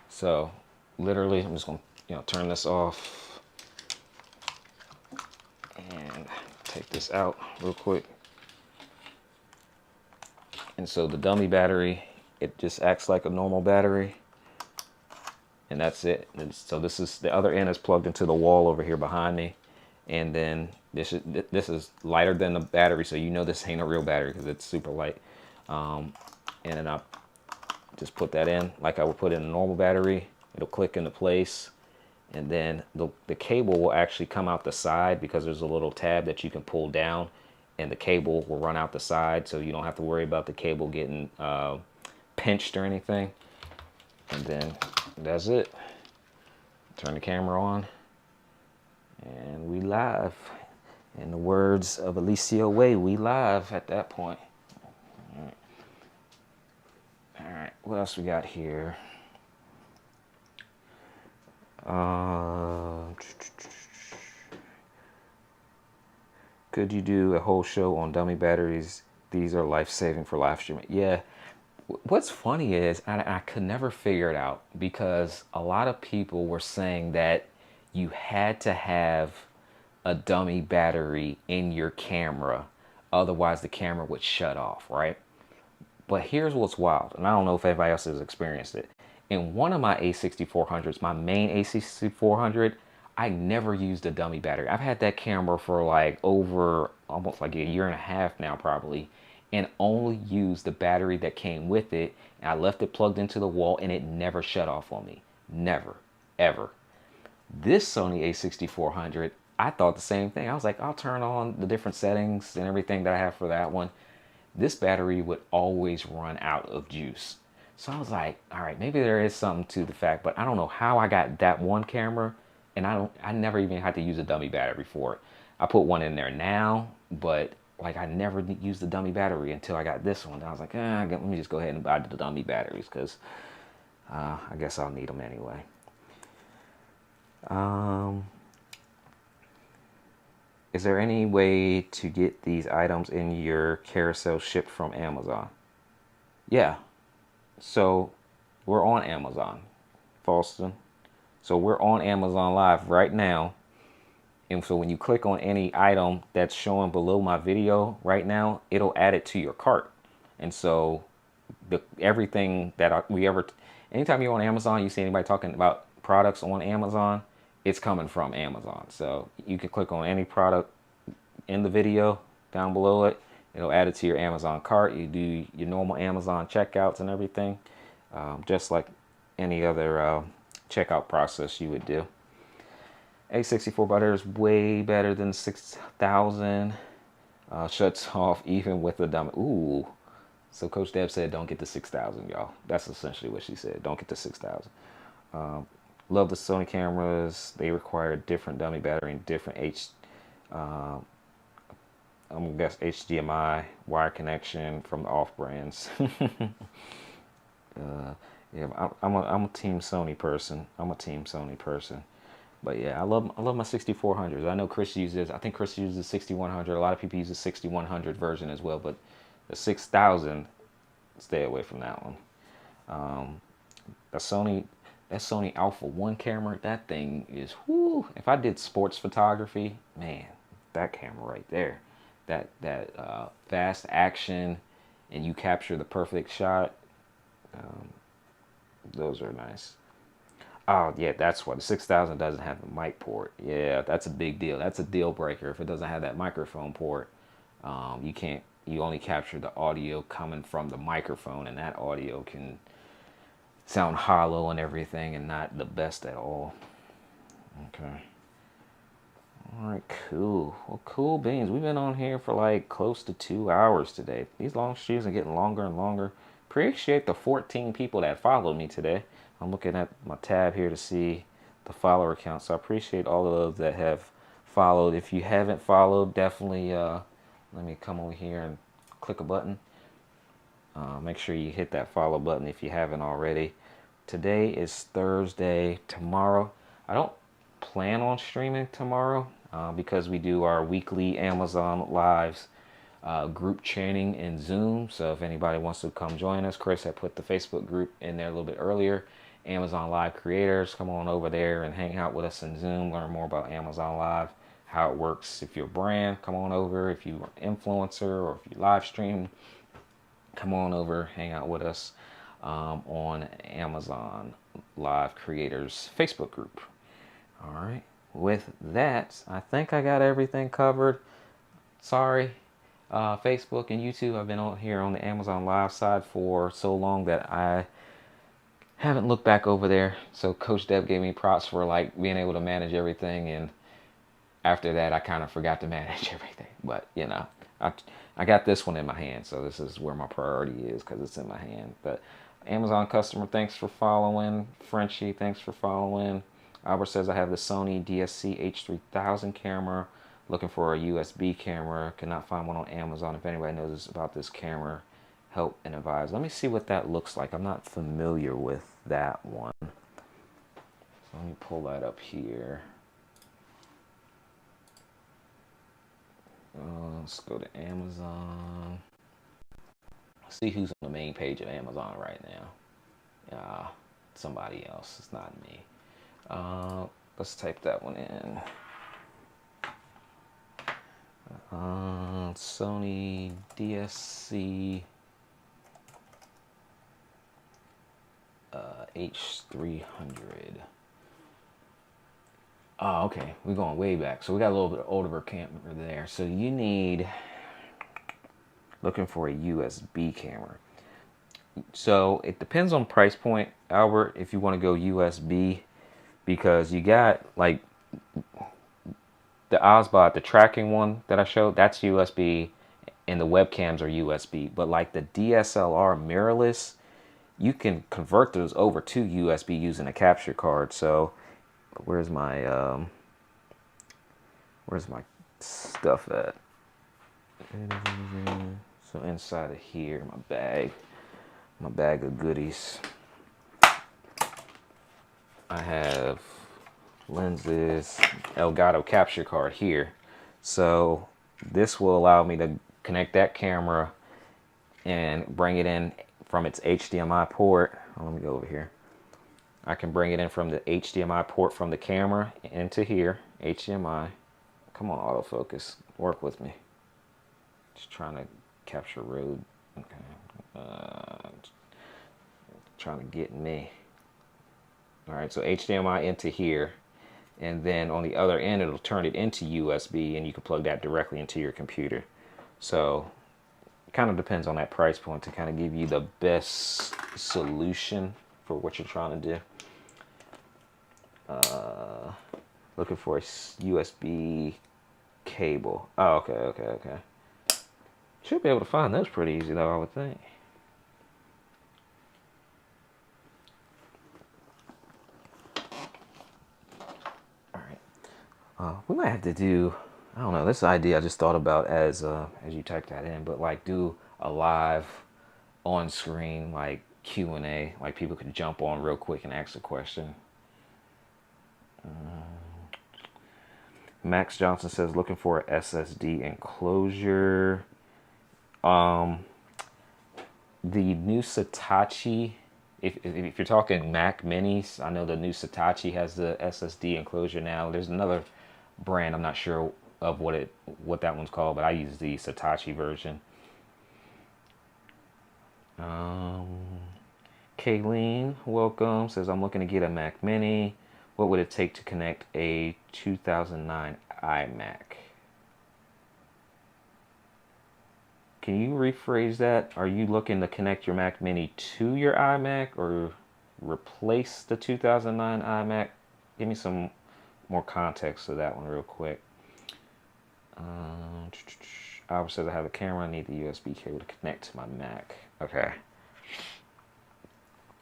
So literally, I'm just going to, turn this off and take this out real quick. And so the dummy battery, it just acts like a normal battery, and that's it. And so this is, the other end is plugged into the wall over here behind me, and then this is lighter than the battery, so you know this ain't a real battery because it's super light. And then I just put that in like I would put in a normal battery. It'll click into place, and then the cable will actually come out the side because there's a little tab that you can pull down, and the cable will run out the side, so you don't have to worry about the cable getting pinched or anything. And then that's it. Turn the camera on, and we live. In the words of Alicia Way, we live at that point. All right, what else we got here? Could you do a whole show on dummy batteries? These are life-saving for live streaming. Yeah. What's funny is I could never figure it out, because a lot of people were saying that you had to have a dummy battery in your camera, otherwise the camera would shut off, right? But here's what's wild, and I don't know if anybody else has experienced it. In one of my A6400s, my main A6400, I never used a dummy battery. I've had that camera for like over almost like a year and a half now probably, and only used the battery that came with it. And I left it plugged into the wall, and it never shut off on me. Never, ever. This Sony A6400, I thought the same thing. I was like, I'll turn on the different settings and everything that I have for that one. This battery would always run out of juice. So I was like, all right, maybe there is something to the fact, but I don't know how I got that one camera, and I never even had to use a dummy battery for it. I put one in there now, but like I never used the dummy battery until I got this one. I was like, let me just go ahead and buy the dummy batteries, because I guess I'll need them anyway. Is there any way to get these items in your carousel shipped from Amazon? Yeah. So we're on Amazon, Falston. So we're on Amazon Live right now. And so when you click on any item that's showing below my video right now, it'll add it to your cart. And so everything that anytime you're on Amazon, you see anybody talking about products on Amazon, it's coming from Amazon. So you can click on any product in the video down below it. It'll add it to your Amazon cart. You do your normal Amazon checkouts and everything, just like any other checkout process you would do. A64 butter is way better than 6000. Shuts off even with the dummy. Ooh. So Coach Deb said, don't get the 6000, y'all. That's essentially what she said. Don't get the 6000. Love the Sony cameras. They require different dummy battery and different I'm gonna guess HDMI wire connection from the off brands. Yeah, I'm a team Sony person. I'm a team Sony person. But yeah, I love my 6400s. I know Chris uses. I think Chris uses the 6100. A lot of people use the 6100 version as well. But the 6000, stay away from that one. The Sony, that Sony Alpha 1 camera, that thing is whoo. If I did sports photography, man, that camera right there, that fast action, and you capture the perfect shot. Those are nice. Oh yeah, that's why the 6000 doesn't have the mic port. Yeah, that's a big deal. That's a deal breaker if it doesn't have that microphone port. You can't. You only capture the audio coming from the microphone, and that audio can sound hollow and everything, and not the best at all. Okay. All right, cool. Well, cool beans. We've been on here for like close to 2 hours today. These long streams are getting longer and longer. Appreciate the 14 people that followed me today. I'm looking at my tab here to see the follower count. So I appreciate all of those that have followed. If you haven't followed, definitely let me come over here and click a button. Make sure you hit that follow button if you haven't already. Today is Thursday. Tomorrow, I don't plan on streaming tomorrow because we do our weekly Amazon Lives group training in Zoom. So if anybody wants to come join us, Chris had put the Facebook group in there a little bit earlier. Amazon Live creators, come on over there and hang out with us in Zoom. Learn more about Amazon Live, how it works. If you're a brand, come on over. If you're an influencer or if you live stream, come on over, hang out with us on Amazon Live Creators Facebook group. All right. With that, I think I got everything covered. Sorry, Facebook and YouTube. I've been on here on the Amazon Live side for so long that I haven't looked back over there. So Coach Deb gave me props for like being able to manage everything, and after that, I kind of forgot to manage everything. But you know, I got this one in my hand, so this is where my priority is because it's in my hand. But Amazon customer, thanks for following. Frenchie, thanks for following. Albert says I have the Sony DSC H3000 camera. Looking for a USB camera. Cannot find one on Amazon. If anybody knows about this camera, help and advise. Let me see what that looks like. I'm not familiar with that one. So let me pull that up here. Let's go to Amazon. See who's on the main page of Amazon right now. Somebody else. It's not me. Let's type that one in. Sony DSC H300. Oh, okay. We're going way back. So we got a little bit older camera there. So you need, looking for a USB camera. So it depends on price point, Albert, if you want to go USB, because you got like the Osbot, the tracking one that I showed, that's USB, and the webcams are USB. But like the DSLR mirrorless, you can convert those over to USB using a capture card. So where's my stuff at? So inside of here, my bag of goodies. I have lenses, Elgato capture card here. So this will allow me to connect that camera and bring it in from its HDMI port. Let me go over here. I can bring it in from the HDMI port from the camera into here, HDMI. Come on, autofocus, work with me. Just trying to capture road. Okay. Trying to get me. All right, so HDMI into here, and then on the other end, it'll turn it into USB, and you can plug that directly into your computer. So it kind of depends on that price point to kind of give you the best solution for what you're trying to do. Looking for a USB cable. Oh, okay. Should be able to find those pretty easy though, I would think. All right. We might have to do, I don't know, this idea I just thought about as you type that in, but like do a live on screen like Q&A, like people could jump on real quick and ask a question. Max Johnson says looking for a SSD enclosure. The new Satachi, if you're talking Mac Minis, I know the new Satachi has the SSD enclosure now. There's another brand, I'm not sure of what that one's called, but I use the Satachi version. Kayleen, welcome, says I'm looking to get a Mac Mini. What would it take to connect a 2009 iMac? Can you rephrase that? Are you looking to connect your Mac Mini to your iMac or replace the 2009 iMac? Give me some more context to that one real quick. Albert says I have a camera. I need the USB cable to connect to my Mac. Okay.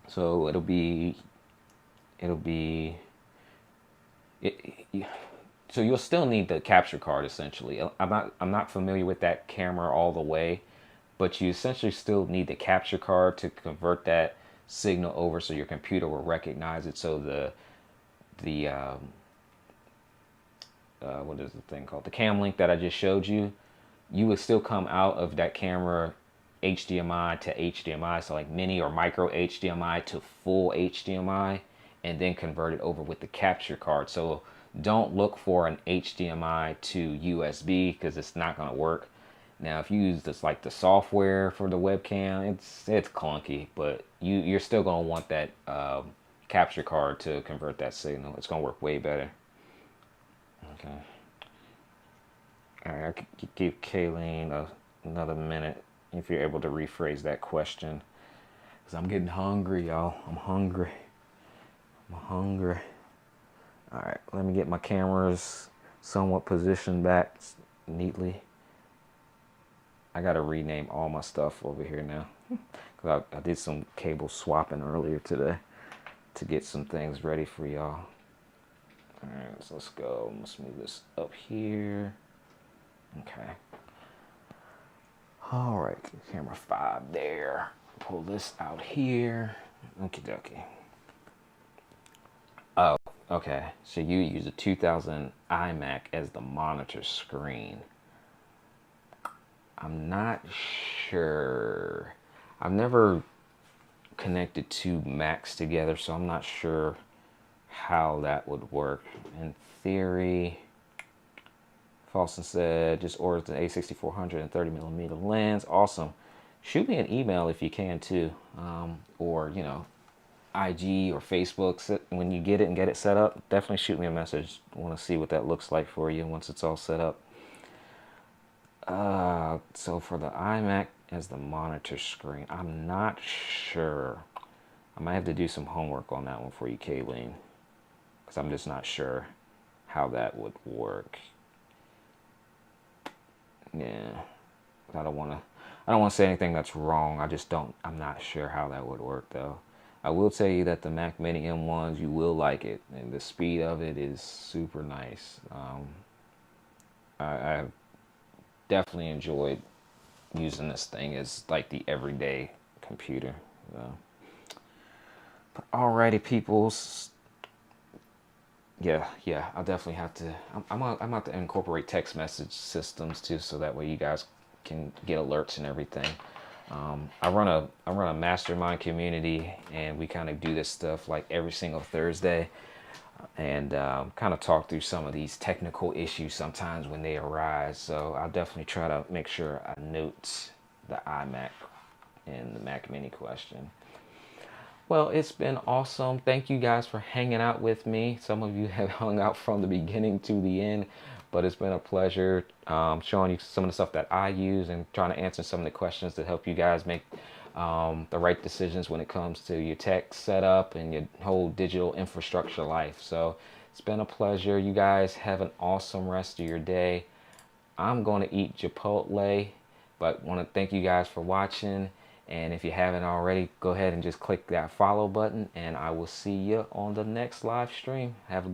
So so you'll still need the capture card essentially. I'm not familiar with that camera all the way, but you essentially still need the capture card to convert that signal over so your computer will recognize it. So the what is the thing called? The cam link that I just showed you, you would still come out of that camera HDMI to HDMI, so like mini or micro HDMI to full HDMI, and then convert it over with the capture card. So don't look for an HDMI to USB because it's not going to work. Now, if you use this like the software for the webcam, it's clunky, but you're still going to want that capture card to convert that signal. It's going to work way better. Okay. All right, I could give Kayleen another minute if you're able to rephrase that question. Because I'm getting hungry, y'all. I'm hungry. All right, let me get my cameras somewhat positioned back neatly. I got to rename all my stuff over here now. Because I did some cable swapping earlier today to get some things ready for y'all. All right, so let's go. Let's move this up here. Okay. All right, camera 5 there. Pull this out here. Okie dokie. Oh, okay. So you use a 2000 iMac as the monitor screen. I'm not sure. I've never connected two Macs together, so I'm not sure how that would work. In theory, Falston said, just ordered the A6400 and 30mm lens. Awesome. Shoot me an email if you can too, or IG or Facebook. When you get it and get it set up, definitely shoot me a message. I want to see what that looks like for you once it's all set up. So for the iMac as the monitor screen, I'm not sure. I might have to do some homework on that one for you, Kayleen, because I'm just not sure how that would work. Yeah, I don't want to say anything that's wrong. I'm not sure how that would work though. I will tell you that the Mac Mini M1s, you will like it, and the speed of it is super nice. I've definitely enjoyed using this thing as like the everyday computer. But alrighty, peoples. Yeah, I'll definitely have to. I'm about to incorporate text message systems too, so that way you guys can get alerts and everything. I run a mastermind community, and we kind of do this stuff like every single Thursday, and kind of talk through some of these technical issues sometimes when they arise. So I'll definitely try to make sure I note the iMac and the Mac Mini question. Well, it's been awesome. Thank you guys for hanging out with me. Some of you have hung out from the beginning to the end, but it's been a pleasure showing you some of the stuff that I use and trying to answer some of the questions to help you guys make the right decisions when it comes to your tech setup and your whole digital infrastructure life. So It's been a pleasure. You guys have an awesome rest of your day. I'm going to eat Chipotle, but want to thank you guys for watching. And if you haven't already, go ahead and just click that follow button, and I will see you on the next live stream. Have a